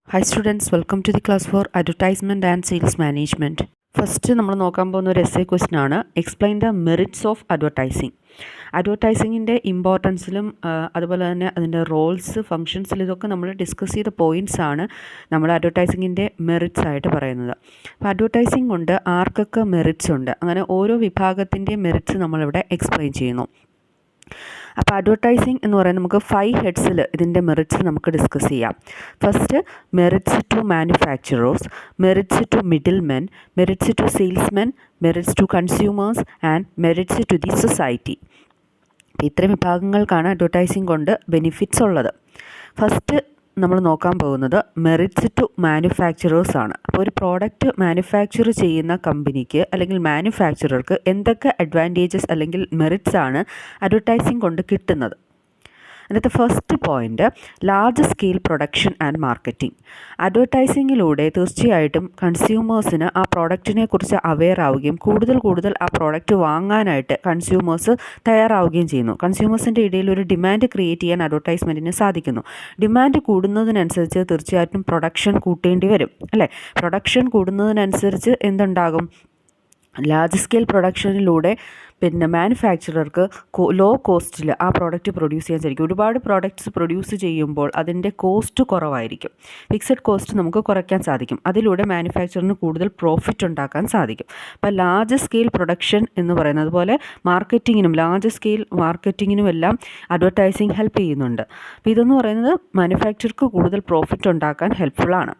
Hi students, welcome to the class for Advertisement and Sales Management. First നമ്മൾ നോക്കാൻ പോകുന്ന ഒരു എസ്സേ ക്വസ്റ്റ്യൻ ആണ്. Explain the merits of advertising. അഡ്വർടൈസിങ്ങിൻ്റെ ഇമ്പോർട്ടൻസിലും അതുപോലെ തന്നെ അതിൻ്റെ റോൾസ് ഫങ്ഷൻസിലും ഇതൊക്കെ നമ്മൾ ഡിസ്കസ് ചെയ്ത പോയിൻറ്റ്സ് ആണ് നമ്മൾ അഡ്വർടൈസിങ്ങിൻ്റെ മെറിറ്റ്സ് ആയിട്ട് പറയുന്നത്. അപ്പോൾ അഡ്വർടൈസിങ് കൊണ്ട് ആർക്കൊക്കെ മെറിറ്റ്സ് ഉണ്ട്, അങ്ങനെ ഓരോ വിഭാഗത്തിൻ്റെ മെറിറ്റ്സ് നമ്മളിവിടെ എക്സ്പ്ലെയിൻ ചെയ്യുന്നു. അപ്പോൾ അഡ്വർടൈസിങ് എന്ന് പറയുന്നത് നമുക്ക് 5 ഹെഡ്സിൽ ഇതിൻ്റെ മെറിറ്റ്സ് നമുക്ക് ഡിസ്കസ് ചെയ്യാം. First, merits to manufacturers, merits to middle men, merits to salesmen, merits to consumers and merits to the society. ഇത്രയും വിഭാഗങ്ങൾക്കാണ് അഡ്വർടൈസിങ് കൊണ്ട് ബെനിഫിറ്റ്സ് ഉള്ളത്. ഫസ്റ്റ് നമ്മൾ നോക്കാൻ പോകുന്നത് മെറിറ്റ്സ് ടു മാനുഫാക്ചറേഴ്സ് ആണ്. അപ്പോൾ ഒരു പ്രോഡക്റ്റ് മാനുഫാക്ചർ ചെയ്യുന്ന കമ്പനിക്ക് അല്ലെങ്കിൽ മാനുഫാക്ചറർക്ക് എന്തൊക്കെ അഡ്വാൻറ്റേജസ് അല്ലെങ്കിൽ മെറിറ്റ്സ് ആണ് അഡ്വർടൈസിങ് കൊണ്ട് കിട്ടുന്നത്. അതിനകത്ത് first point, large scale production and marketing. അഡ്വർടൈസിങ്ങിലൂടെ തീർച്ചയായിട്ടും കൺസ്യൂമേഴ്സിന് ആ പ്രോഡക്റ്റിനെ കുറിച്ച് അവെയർ ആവുകയും കൂടുതൽ ആ പ്രോഡക്റ്റ് വാങ്ങാനായിട്ട് കൺസ്യൂമേഴ്സ് തയ്യാറാവുകയും ചെയ്യുന്നു. കൺസ്യൂമേഴ്സിൻ്റെ ഇടയിൽ ഒരു ഡിമാൻഡ് ക്രിയേറ്റ് ചെയ്യാൻ അഡ്വർടൈസ്മെൻറ്റിന് സാധിക്കുന്നു. ഡിമാൻഡ് കൂടുന്നതിനനുസരിച്ച് തീർച്ചയായിട്ടും പ്രൊഡക്ഷൻ കൂട്ടേണ്ടി വരും, അല്ലേ? പ്രൊഡക്ഷൻ കൂടുന്നതിനനുസരിച്ച് എന്തുണ്ടാകും? ലാർജ് സ്കെയിൽ പ്രൊഡക്ഷനിലൂടെ മാനുഫാക്ചറർക്ക് ലോ കോസ്റ്റിൽ ആ പ്രോഡക്റ്റ് പ്രൊഡ്യൂസ് ചെയ്യാൻ സാധിക്കും. ഒരുപാട് പ്രോഡക്റ്റ്സ് പ്രൊഡ്യൂസ് ചെയ്യുമ്പോൾ അതിൻ്റെ കോസ്റ്റ് കുറവായിരിക്കും. ഫിക്സഡ് കോസ്റ്റ് നമുക്ക് കുറയ്ക്കാൻ സാധിക്കും. അതിലൂടെ മാനുഫാക്ചറിന് കൂടുതൽ പ്രോഫിറ്റ് ഉണ്ടാക്കാൻ സാധിക്കും. അപ്പോൾ ലാർജ് സ്കെയിൽ പ്രൊഡക്ഷൻ എന്ന് പറയുന്നത്, അതുപോലെ മാർക്കറ്റിങ്ങിനും ലാർജ് സ്കെയിൽ മാർക്കറ്റിങ്ങിനും എല്ലാം അഡ്വർടൈസിങ് ഹെൽപ്പ് ചെയ്യുന്നുണ്ട്. അപ്പോൾ ഇതെന്ന് പറയുന്നത് മാനുഫാക്ചർക്ക് കൂടുതൽ പ്രോഫിറ്റ് ഉണ്ടാക്കാൻ ഹെൽപ്ഫുള്ളാണ്.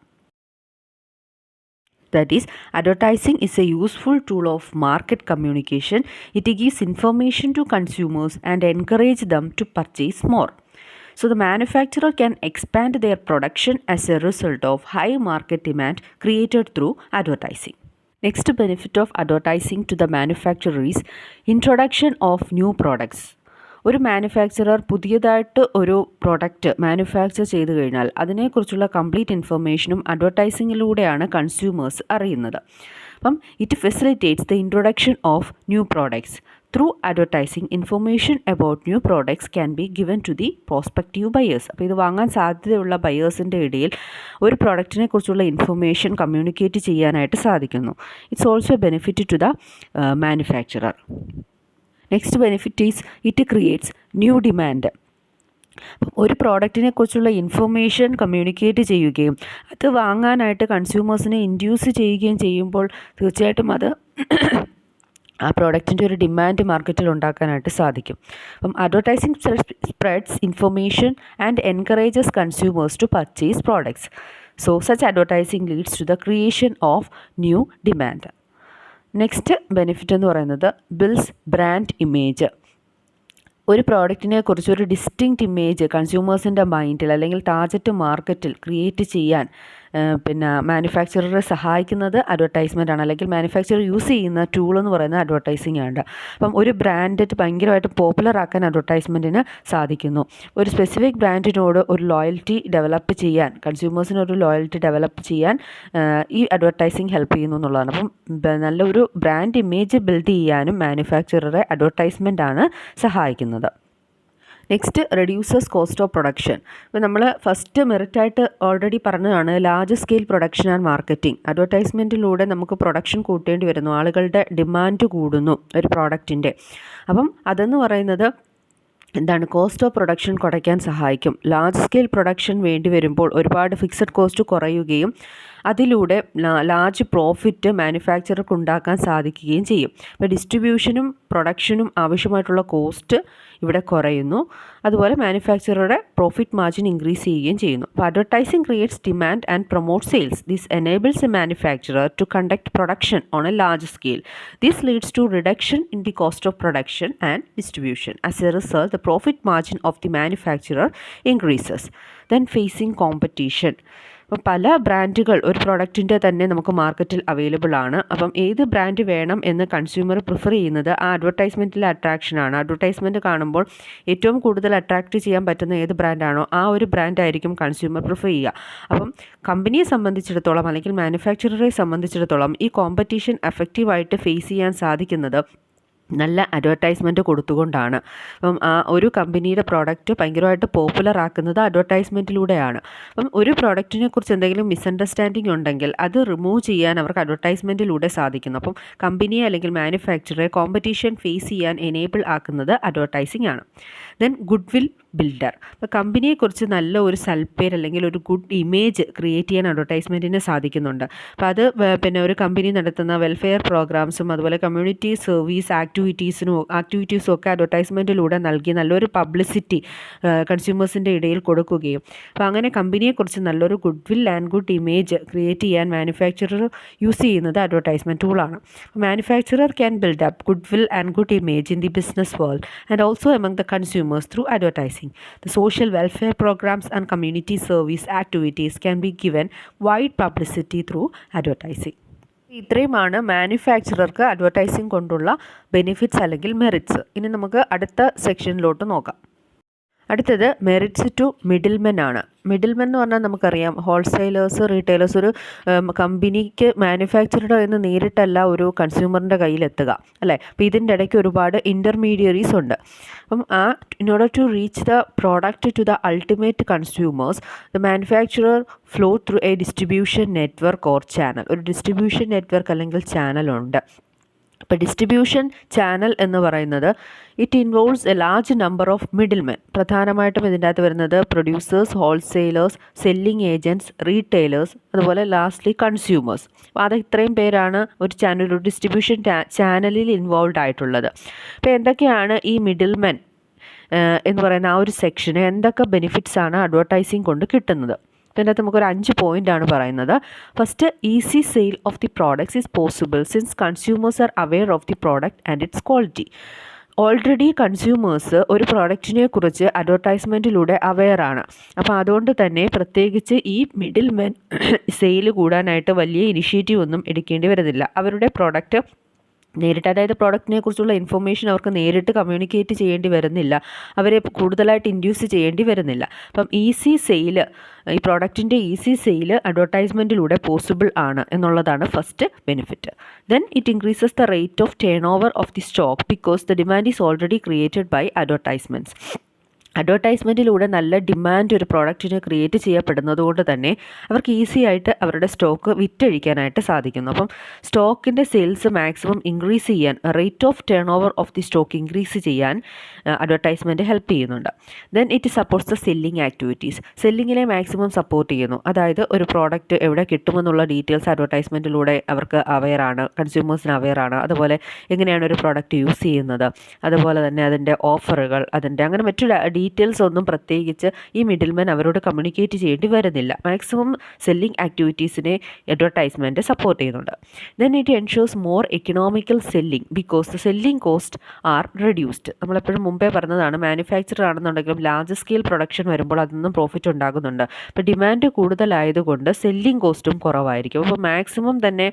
That is, advertising is a useful tool of market communication. It gives information to consumers and encourage them to purchase more. So the manufacturer can expand their production as a result of high market demand created through advertising. Next benefit of advertising to the manufacturer is introduction of new products. ഒരു manufacturer പുതിയതായിട്ട് ഒരു product manufacture ചെയ്ത് കഴിഞ്ഞാൽ അതിനെക്കുറിച്ചുള്ള complete ഇൻഫർമേഷനും അഡ്വർടൈസിങ്ങിലൂടെയാണ് consumers അറിയുന്നത്. അപ്പം it facilitates the introduction of new products. Through advertising, information about new products can be given to the prospective buyers. അപ്പോൾ ഇത് വാങ്ങാൻ സാധ്യതയുള്ള ബയേഴ്സിൻ്റെ ഇടയിൽ ഒരു പ്രോഡക്റ്റിനെ കുറിച്ചുള്ള ഇൻഫർമേഷൻ കമ്മ്യൂണിക്കേറ്റ് ചെയ്യാനായിട്ട് സാധിക്കുന്നു. It's also a benefit to the manufacturer. Next benefit is it creates new demand. ഒരു പ്രോഡക്റ്റിനെ കുറിച്ചുള്ള ഇൻഫർമേഷൻ കമ്മ്യൂണിക്കേറ്റ് ചെയ്യുകയും അത് വാങ്ങാനായിട്ട് കൺസ്യൂമേഴ്സിനെ ഇൻഡ്യൂസ് ചെയ്യുകയും ചെയ്യുമ്പോൾ തീർച്ചയായിട്ടും അത് ആ പ്രോഡക്റ്റിൻ്റെ ഒരു ഡിമാൻഡ് മാർക്കറ്റിൽ ഉണ്ടാക്കാനായിട്ട് സാധിക്കും. അപ്പം advertising spreads information and encourages consumers to purchase products. So such advertising leads to the creation of new demand. Next benefit എന്ന് പറയുന്നത് ബിൽഡ്സ് ബ്രാൻഡ് ഇമേജ്. ഒരു പ്രോഡക്റ്റിനെ കുറിച്ച് ഒരു ഡിസ്റ്റിങ്ക്റ്റ് ഇമേജ് കൺസ്യൂമേഴ്സിൻ്റെ മൈൻഡിൽ അല്ലെങ്കിൽ ടാർഗറ്റ് മാർക്കറ്റിൽ ക്രിയേറ്റ് ചെയ്യാൻ മാനുഫാക്ചററെ സഹായിക്കുന്നത് അഡ്വർടൈസ്മെൻ്റ് ആണ്, അല്ലെങ്കിൽ മാനുഫാക്ചറർ യൂസ് ചെയ്യുന്ന ടൂൾ എന്ന് പറയുന്നത് അഡ്വർടൈസിങ് ആണ്. അപ്പം ഒരു ബ്രാൻഡ് ഭയങ്കരമായിട്ട് പോപ്പുലർ ആക്കാൻ അഡ്വർടൈസ്മെൻറ്റിന് സാധിക്കുന്നു. ഒരു സ്പെസിഫിക് ബ്രാൻഡിനോട് ഒരു ലോയൽറ്റി ഡെവലപ്പ് ചെയ്യാൻ, കൺസ്യൂമേഴ്സിന് ഒരു ലോയൽറ്റി ഡെവലപ്പ് ചെയ്യാൻ ഈ അഡ്വർടൈസിങ് ഹെൽപ്പ് ചെയ്യുന്നു എന്നുള്ളതാണ്. അപ്പം നല്ലൊരു ബ്രാൻഡ് ഇമേജ് ബിൽഡ് ചെയ്യാനും മാനുഫാക്ചററെ അഡ്വർടൈസ്മെൻ്റ് ആണ് സഹായിക്കുന്നത്. Next, reduces cost of production. ഇപ്പോൾ നമ്മൾ ഫസ്റ്റ് മെറിറ്റായിട്ട് ഓൾറെഡി പറഞ്ഞതാണ് large scale production and marketing. അഡ്വർടൈസ്മെൻറ്റിലൂടെ നമുക്ക് പ്രൊഡക്ഷൻ കൂട്ടേണ്ടി വരുന്നു, ആളുകളുടെ ഡിമാൻഡ് കൂടുന്നു ഒരു പ്രോഡക്റ്റിൻ്റെ. അപ്പം അതെന്ന് പറയുന്നത് എന്താണ്? കോസ്റ്റ് ഓഫ് പ്രൊഡക്ഷൻ കുറയ്ക്കാൻ സഹായിക്കും. ലാർജ് സ്കെയിൽ പ്രൊഡക്ഷൻ വേണ്ടി വരുമ്പോൾ ഒരുപാട് ഫിക്സഡ് കോസ്റ്റ് കുറയുകയും അതിലൂടെ ലാർജ് പ്രോഫിറ്റ് മാനുഫാക്ചർക്ക് ഉണ്ടാക്കാൻ സാധിക്കുകയും ചെയ്യും. അപ്പോൾ ഡിസ്ട്രിബ്യൂഷനും പ്രൊഡക്ഷനും ആവശ്യമായിട്ടുള്ള കോസ്റ്റ് ഇവിടെ കുറയുന്നു. അതുപോലെ മാനുഫാക്ചറുടെ പ്രോഫിറ്റ് മാർജിൻ ഇൻക്രീസ് ചെയ്യുകയും ചെയ്യുന്നു. അപ്പോൾ advertising creates demand and promote sales. This enables a manufacturer to conduct production on a large scale. This leads to reduction in the cost of production and distribution. As a result the profit margin of the manufacturer increases. Then facing competition. അപ്പം പല ബ്രാൻഡുകൾ ഒരു പ്രോഡക്റ്റിൻ്റെ തന്നെ നമുക്ക് മാർക്കറ്റിൽ available ആണ്. അപ്പം ഏത് ബ്രാൻഡ് വേണം എന്ന് കൺസ്യൂമർ പ്രിഫർ ചെയ്യുന്നത് ആ അഡ്വർടൈസ്മെൻറ്റിലെ അട്രാക്ഷനാണ്. അഡ്വർടൈസ്മെൻറ്റ് കാണുമ്പോൾ ഏറ്റവും കൂടുതൽ അട്രാക്റ്റ് ചെയ്യാൻ പറ്റുന്ന ഏത് ബ്രാൻഡാണോ ആ ഒരു ബ്രാൻഡായിരിക്കും കൺസ്യൂമർ പ്രിഫർ ചെയ്യുക. അപ്പം കമ്പനിയെ സംബന്ധിച്ചിടത്തോളം അല്ലെങ്കിൽ മാനുഫാക്ചററെ സംബന്ധിച്ചിടത്തോളം ഈ കോമ്പറ്റീഷൻ എഫക്റ്റീവായിട്ട് ഫേസ് ചെയ്യാൻ സാധിക്കുന്നത് നല്ല അഡ്വർടൈസ്മെൻറ്റ് കൊടുത്തുകൊണ്ടാണ്. അപ്പം ആ ഒരു കമ്പനിയുടെ പ്രോഡക്റ്റ് ഭയങ്കരമായിട്ട് പോപ്പുലർ ആക്കുന്നത് അഡ്വർടൈസ്മെൻറ്റിലൂടെയാണ്. അപ്പം ഒരു പ്രോഡക്റ്റിനെ കുറിച്ച് എന്തെങ്കിലും മിസ്അണ്ടർസ്റ്റാൻഡിങ് ഉണ്ടെങ്കിൽ അത് റിമൂവ് ചെയ്യാൻ അവർക്ക് അഡ്വർടൈസ്മെൻറ്റിലൂടെ സാധിക്കുന്നു. അപ്പം കമ്പനിയെ അല്ലെങ്കിൽ മാനുഫാക്ചറെ കോമ്പറ്റീഷൻ ഫേസ് ചെയ്യാൻ എനേബിൾ ആക്കുന്നത് അഡ്വർടൈസിംഗ് ആണ്. Then good will builder. അപ്പോൾ കമ്പനിയെക്കുറിച്ച് നല്ല ഒരു സൽപ്പേര് അല്ലെങ്കിൽ ഒരു ഗുഡ് ഇമേജ് ക്രിയേറ്റ് ചെയ്യാൻ അഡ്വർടൈസ്മെൻറ്റിന് സാധിക്കുന്നുണ്ട്. അപ്പോൾ അത് പിന്നെ ഒരു കമ്പനി നടത്തുന്ന വെൽഫെയർ പ്രോഗ്രാംസും അതുപോലെ കമ്മ്യൂണിറ്റി സർവീസ് ആക്ടിവിറ്റീസും ഒക്കെ അഡ്വർടൈസ്മെൻറ്റിലൂടെ നൽകി നല്ലൊരു പബ്ലിസിറ്റി കൺസ്യൂമേഴ്സിൻ്റെ ഇടയിൽ കൊടുക്കുകയും അപ്പോൾ അങ്ങനെ കമ്പനിയെക്കുറിച്ച് നല്ലൊരു good will and good image create ചെയ്യാൻ മാനുഫാക്ചറർ യൂസ് ചെയ്യുന്നത് അഡ്വർടൈസ്മെൻറ്റ് ടൂളാണ്. Manufacturer can build up good will and good image in the business world and also among the consumers through advertising. The social welfare programs and community service activities can be given wide publicity through advertising. ഇത്രയുമാണ് മാനുഫാക്ചറർക്ക് advertising കൊണ്ടുള്ള benefits അല്ലെങ്കിൽ merits. ഇനി നമുക്ക് അടുത്ത സെക്ഷനിലോട്ട് നോക്കാം. അടുത്തത് merits to middlemen ആണ്. Middlemen എന്ന് പറഞ്ഞാൽ നമുക്കറിയാം ഹോൾസെയിലേഴ്സ്, റീറ്റെയിലേഴ്സ്. ഒരു കമ്പനിക്ക് മാനുഫാക്ചറുടെ എന്ന് നേരിട്ടല്ല ഒരു കൺസ്യൂമറിൻ്റെ കയ്യിലെത്തുക അല്ലേ. അപ്പോൾ ഇതിൻ്റെ ഇടയ്ക്ക് ഒരുപാട് ഇൻ്റർമീഡിയറീസ് ഉണ്ട്. അപ്പം in order to reach the product to the ultimate consumers the manufacturer flow through a distribution network or channel. ഒരു ഡിസ്ട്രിബ്യൂഷൻ നെറ്റ്വർക്ക് അല്ലെങ്കിൽ ചാനലുണ്ട്. അപ്പോൾ ഡിസ്ട്രിബ്യൂഷൻ ചാനൽ എന്ന് പറയുന്നത് it involves a large number of middlemen. പ്രധാനമായിട്ടും ഇതിൻ്റെ അകത്ത് വരുന്നത് producers, wholesalers, selling agents, retailers, അതുപോലെ ലാസ്റ്റ്ലി കൺസ്യൂമേഴ്സ്. അപ്പോൾ അത് ഇത്രയും പേരാണ് ഒരു ഡിസ്ട്രിബ്യൂഷൻ ചാനലിൽ ഇൻവോൾവ് ആയിട്ടുള്ളത്. അപ്പോൾ എന്തൊക്കെയാണ് ഈ മിഡിൽമെൻ എന്ന് പറയുന്ന ആ ഒരു സെക്ഷന് എന്തൊക്കെ ബെനിഫിറ്റ്സ് ആണ് അഡ്വർടൈസിങ് കൊണ്ട് കിട്ടുന്നത്? ഇതിൻ്റെ അകത്ത് നമുക്കൊരു 5 പോയിൻ്റാണ് പറയുന്നത്. First, easy sale of the products is possible since consumers are aware of the product and it's quality. Already consumers ഒരു പ്രോഡക്റ്റിനെ കുറിച്ച് അഡ്വർടൈസ്മെൻറ്റിലൂടെ അവെയറാണ്. അപ്പോൾ അതുകൊണ്ട് തന്നെ പ്രത്യേകിച്ച് ഈ മിഡിൽ മെൻ സെയിൽ കൂടാനായിട്ട് വലിയ ഇനിഷ്യേറ്റീവ് ഒന്നും എടുക്കേണ്ടി വരുന്നില്ല. അവരുടെ പ്രോഡക്റ്റ് നേരിട്ട്, അതായത് പ്രോഡക്റ്റിനെ കുറിച്ചുള്ള ഇൻഫർമേഷൻ അവർക്ക് നേരിട്ട് കമ്മ്യൂണിക്കേറ്റ് ചെയ്യേണ്ടി വരുന്നില്ല, അവരെ കൂടുതലായിട്ട് ഇൻഡ്യൂസ് ചെയ്യേണ്ടി വരുന്നില്ല. അപ്പം ഈസി സെയിൽ, ഈ പ്രോഡക്റ്റിൻ്റെ ഈസി സെയിൽ അഡ്വർടൈസ്മെൻറ്റിലൂടെ പോസിബിൾ ആണ് എന്നുള്ളതാണ് first benefit. Then it increases the rate of turnover of the stock because the demand is already created by advertisements. അഡ്വർടൈസ്മെൻറ്റിലൂടെ നല്ല ഡിമാൻഡ് ഒരു പ്രോഡക്റ്റിന് ക്രിയേറ്റ് ചെയ്യപ്പെടുന്നത് കൊണ്ട് തന്നെ അവർക്ക് ഈസി ആയിട്ട് അവരുടെ സ്റ്റോക്ക് വിറ്റഴിക്കാനായിട്ട് സാധിക്കുന്നു. അപ്പം സ്റ്റോക്കിൻ്റെ സെയിൽസ് മാക്സിമം ഇൻക്രീസ് ചെയ്യാൻ, rate of turnover of the stock increase ചെയ്യാൻ അഡ്വർടൈസ്മെൻറ്റ് ഹെൽപ്പ് ചെയ്യുന്നുണ്ട്. Then it supports the selling activities. സെല്ലിങ്ങിനെ മാക്സിമം സപ്പോർട്ട് ചെയ്യുന്നു. അതായത് ഒരു പ്രോഡക്റ്റ് എവിടെ കിട്ടുമെന്നുള്ള ഡീറ്റെയിൽസ് അഡ്വർടൈസ്മെൻറ്റിലൂടെ അവർക്ക് അവെയറാണ്, കൺസ്യൂമേഴ്സിന് അവെയറാണ്. അതുപോലെ എങ്ങനെയാണ് ഒരു പ്രോഡക്റ്റ് യൂസ് ചെയ്യുന്നത്, അതുപോലെ തന്നെ അതിൻ്റെ ഓഫറുകൾ, അതിൻ്റെ അങ്ങനെ മറ്റുള്ള ഡീറ്റെയിൽസ് ഒന്നും പ്രത്യേകിച്ച് ഈ മിഡിൽമെൻ അവരോട് കമ്മ്യൂണിക്കേറ്റ് ചെയ്യേണ്ടി വരുന്നില്ല. മാക്സിമം സെല്ലിംഗ് ആക്ടിവിറ്റീസിനെ അഡ്വർടൈസ്മെൻറ്റ് സപ്പോർട്ട് ചെയ്യുന്നുണ്ട്. Then it ensures more economical selling because the selling cost are reduced. നമ്മളെപ്പോഴും മുമ്പേ പറഞ്ഞതാണ്, മാനുഫാക്ചർ ആണെന്നുണ്ടെങ്കിലും ലാർജ് സ്കെയിൽ പ്രൊഡക്ഷൻ വരുമ്പോൾ അതിൽ പ്രോഫിറ്റ് ഉണ്ടാകുന്നുണ്ട്. അപ്പോൾ ഡിമാൻഡ് കൂടുതലായതുകൊണ്ട് സെല്ലിംഗ് കോസ്റ്റും കുറവായിരിക്കും. അപ്പോൾ മാക്സിമം തന്നെ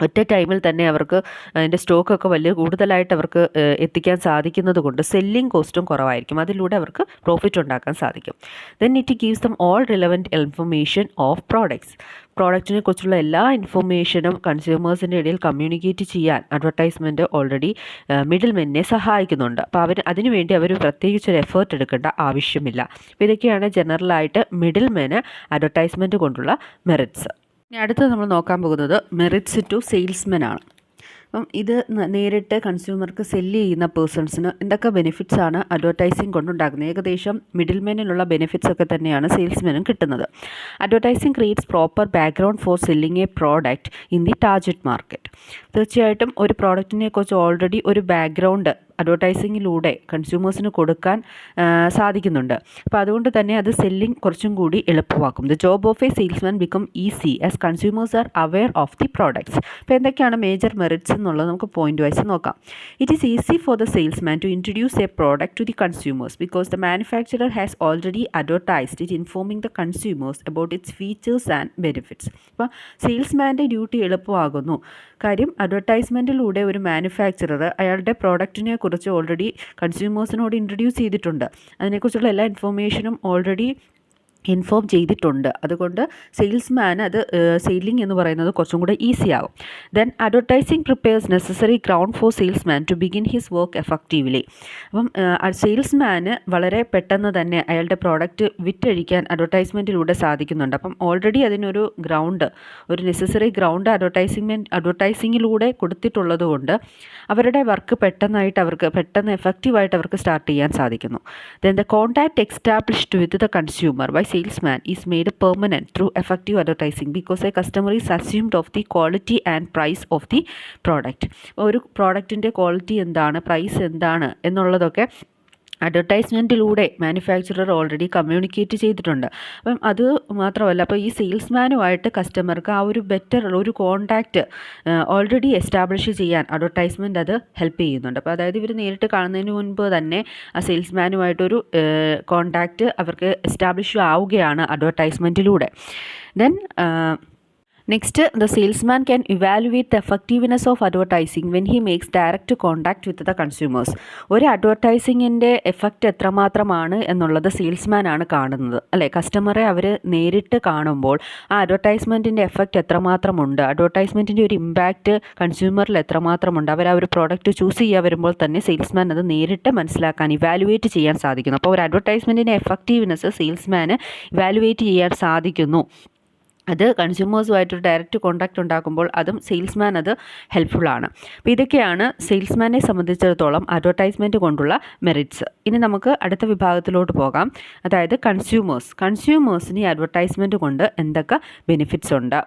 ഒറ്റ ടൈമിൽ തന്നെ അവർക്ക് അതിൻ്റെ സ്റ്റോക്കൊക്കെ വലിയ കൂടുതലായിട്ട് അവർക്ക് എത്തിക്കാൻ സാധിക്കുന്നത് കൊണ്ട് സെല്ലിംഗ് കോസ്റ്റും കുറവായിരിക്കും. അതിലൂടെ അവർക്ക് പ്രോഫിറ്റ് ഉണ്ടാക്കാൻ സാധിക്കും. Then it gives them all relevant information of products. പ്രോഡക്റ്റിനെ കുറിച്ചുള്ള എല്ലാ ഇൻഫർമേഷനും കൺസ്യൂമേഴ്സിൻ്റെ ഇടയിൽ കമ്മ്യൂണിക്കേറ്റ് ചെയ്യാൻ അഡ്വർടൈസ്മെൻറ്റ് ഓൾറെഡി മിഡിൽമെന്നെ സഹായിക്കുന്നുണ്ട്. അപ്പോൾ അതിനുവേണ്ടി അവർ പ്രത്യേകിച്ചൊരു എഫേർട്ട് എടുക്കേണ്ട ആവശ്യമില്ല. അപ്പോൾ ഇതൊക്കെയാണ് ജനറലായിട്ട് മിഡിൽമെന് അഡ്വർടൈസ്മെൻറ്റ് കൊണ്ടുള്ള മെറിറ്റ്സ്. ഇനി അടുത്ത് നമ്മൾ നോക്കാൻ പോകുന്നത് മെറിറ്റ്സ് ടു സെയിൽസ്മെൻ ആണ്. അപ്പം ഇത് നേരിട്ട് കൺസ്യൂമർക്ക് സെല്ല് ചെയ്യുന്ന പേഴ്സൺസിന് എന്തൊക്കെ ബെനിഫിറ്റ്സ് ആണ് അഡ്വർടൈസിങ് കൊണ്ടുണ്ടാകുന്നത്? ഏകദേശം മിഡിൽമെനിലുള്ള ബെനിഫിറ്റ്സ് ഒക്കെ തന്നെയാണ് സെയിൽസ്മെനും കിട്ടുന്നത്. Advertising creates proper background for selling a product in the target market. തീർച്ചയായിട്ടും ഒരു പ്രോഡക്റ്റിനെ കുറിച്ച് ഓൾറെഡി ഒരു ബാക്ക്ഗ്രൗണ്ട് അഡ്വർടൈസിങ്ങിലൂടെ കൺസ്യൂമേഴ്സിന് കൊടുക്കാൻ സാധിക്കുന്നുണ്ട്. അപ്പോൾ അതുകൊണ്ട് തന്നെ അത് സെല്ലിംഗ് കുറച്ചും കൂടി എളുപ്പമാക്കും. The job of a salesman become easy as consumers are aware of the products. അപ്പോൾ എന്തൊക്കെയാണ് മേജർ മെറിറ്റ്സ് എന്നുള്ളത് നമുക്ക് പോയിന്റ് വൈസ് നോക്കാം. It is easy for the salesman to introduce a product to the consumers because the manufacturer has already advertised it informing the consumers about its features and benefits. അപ്പോൾ സെയിൽസ്മാൻ്റെ duty എളുപ്പമാകുന്നു. കാര്യം അഡ്വർടൈസ്മെൻറ്റിലൂടെ ഒരു manufacturer അയാളുടെ പ്രോഡക്റ്റിനെ കുറിച്ച് already കൺസ്യൂമേഴ്സിനോട് introduce ചെയ്തിട്ടുണ്ട്. അതിനെക്കുറിച്ചുള്ള എല്ലാ ഇൻഫർമേഷനും already inform ചെയ്തിട്ടുണ്ട്. അതുകൊണ്ട് സെയിൽസ്മാൻ അത് സെയിലിംഗ് എന്ന് പറയുന്നത് കുറച്ചും കൂടെ ഈസി ആകും. Then advertising prepares necessary ground for salesman to begin his work effectively. അപ്പം സെയിൽസ്മാന് വളരെ പെട്ടെന്ന് തന്നെ അയാളുടെ പ്രോഡക്റ്റ് വിറ്റഴിക്കാൻ അഡ്വർടൈസ്മെൻറ്റിലൂടെ സാധിക്കുന്നുണ്ട്. അപ്പം ഓൾറെഡി അതിനൊരു ഒരു നെസസറി ഗ്രൗണ്ട് അഡ്വർടൈസിങ്ങിലൂടെ കൊടുത്തിട്ടുള്ളത് കൊണ്ട് അവരുടെ വർക്ക് പെട്ടെന്ന് എഫക്റ്റീവായിട്ട് അവർക്ക് സ്റ്റാർട്ട് ചെയ്യാൻ സാധിക്കുന്നു. Then the contact established with the consumer by salesman is made permanent through effective advertising because a customer is assumed of the quality and price of the product. ഒരു പ്രോഡക്റ്റിൻ്റെ ക്വാളിറ്റി എന്താണ്, price എന്താണ് എന്നുള്ളതൊക്കെ അഡ്വർടൈസ്മെൻറ്റിലൂടെ manufacturer already communicate ചെയ്തിട്ടുണ്ട്. അപ്പം അത് മാത്രമല്ല, അപ്പോൾ ഈ സെയിൽസ്മാനുമായിട്ട് കസ്റ്റമർക്ക് ആ ഒരു കോൺടാക്റ്റ് ഓൾറെഡി എസ്റ്റാബ്ലിഷ് ചെയ്യാൻ അഡ്വർടൈസ്മെൻറ്റ് അത് ഹെൽപ്പ് ചെയ്യുന്നുണ്ട്. അപ്പോൾ അതായത് ഇവർ നേരിട്ട് കാണുന്നതിന് മുൻപ് തന്നെ ആ സെയിൽസ്മാനുമായിട്ടൊരു കോൺടാക്റ്റ് അവർക്ക് എസ്റ്റാബ്ലിഷ് ആവുകയാണ് അഡ്വർടൈസ്മെൻറ്റിലൂടെ. Then Next, the salesman can evaluate the effectiveness of advertising when he makes direct contact with the consumers. ഒരു അഡ്വർടൈസിങ്ങിൻ്റെ എഫക്റ്റ് എത്രമാത്രമാണ് എന്നുള്ളത് സെയിൽസ്മാനാണ് കാണുന്നത്, അല്ലേ? കസ്റ്റമറെ അവർ നേരിട്ട് കാണുമ്പോൾ ആ അഡ്വർടൈസ്മെൻറ്റിൻ്റെ എഫക്റ്റ് എത്രമാത്രമുണ്ട്, അഡ്വർടൈസ്മെൻറ്റിൻ്റെ ഒരു ഇമ്പാക്റ്റ് കൺസ്യൂമറിൽ എത്രമാത്രമുണ്ട്, അവർ ആ ഒരു പ്രോഡക്റ്റ് ചൂസ് ചെയ്യാൻ വരുമ്പോൾ തന്നെ സെയിൽസ്മാൻ അത് നേരിട്ട് മനസ്സിലാക്കാൻ, ഇവാലുവേറ്റ് ചെയ്യാൻ സാധിക്കുന്നു. അപ്പോൾ ഒരു അഡ്വർടൈസ്മെൻറ്റിൻ്റെ എഫക്റ്റീവ്നെസ് സെയിൽസ്മാന് ഇവാലുവേറ്റ് ചെയ്യാൻ സാധിക്കുന്നു. അത് കൺസ്യൂമേഴ്സുമായിട്ടൊരു ഡയറക്റ്റ് കോൺടാക്റ്റ് ഉണ്ടാക്കുമ്പോൾ അതും സെയിൽസ്മാൻ അത് ഹെൽപ്ഫുള്ളാണ്. അപ്പോൾ ഇതൊക്കെയാണ് സെയിൽസ്മാനെ സംബന്ധിച്ചിടത്തോളം അഡ്വർടൈസ്മെൻറ്റ് കൊണ്ടുള്ള മെറിറ്റ്സ്. ഇനി നമുക്ക് അടുത്ത വിഭാഗത്തിലോട്ട് പോകാം, അതായത് കൺസ്യൂമേഴ്സിന് ഈ അഡ്വർടൈസ്മെൻറ്റ് കൊണ്ട് എന്തൊക്കെ ബെനിഫിറ്റ്സ് ഉണ്ട്.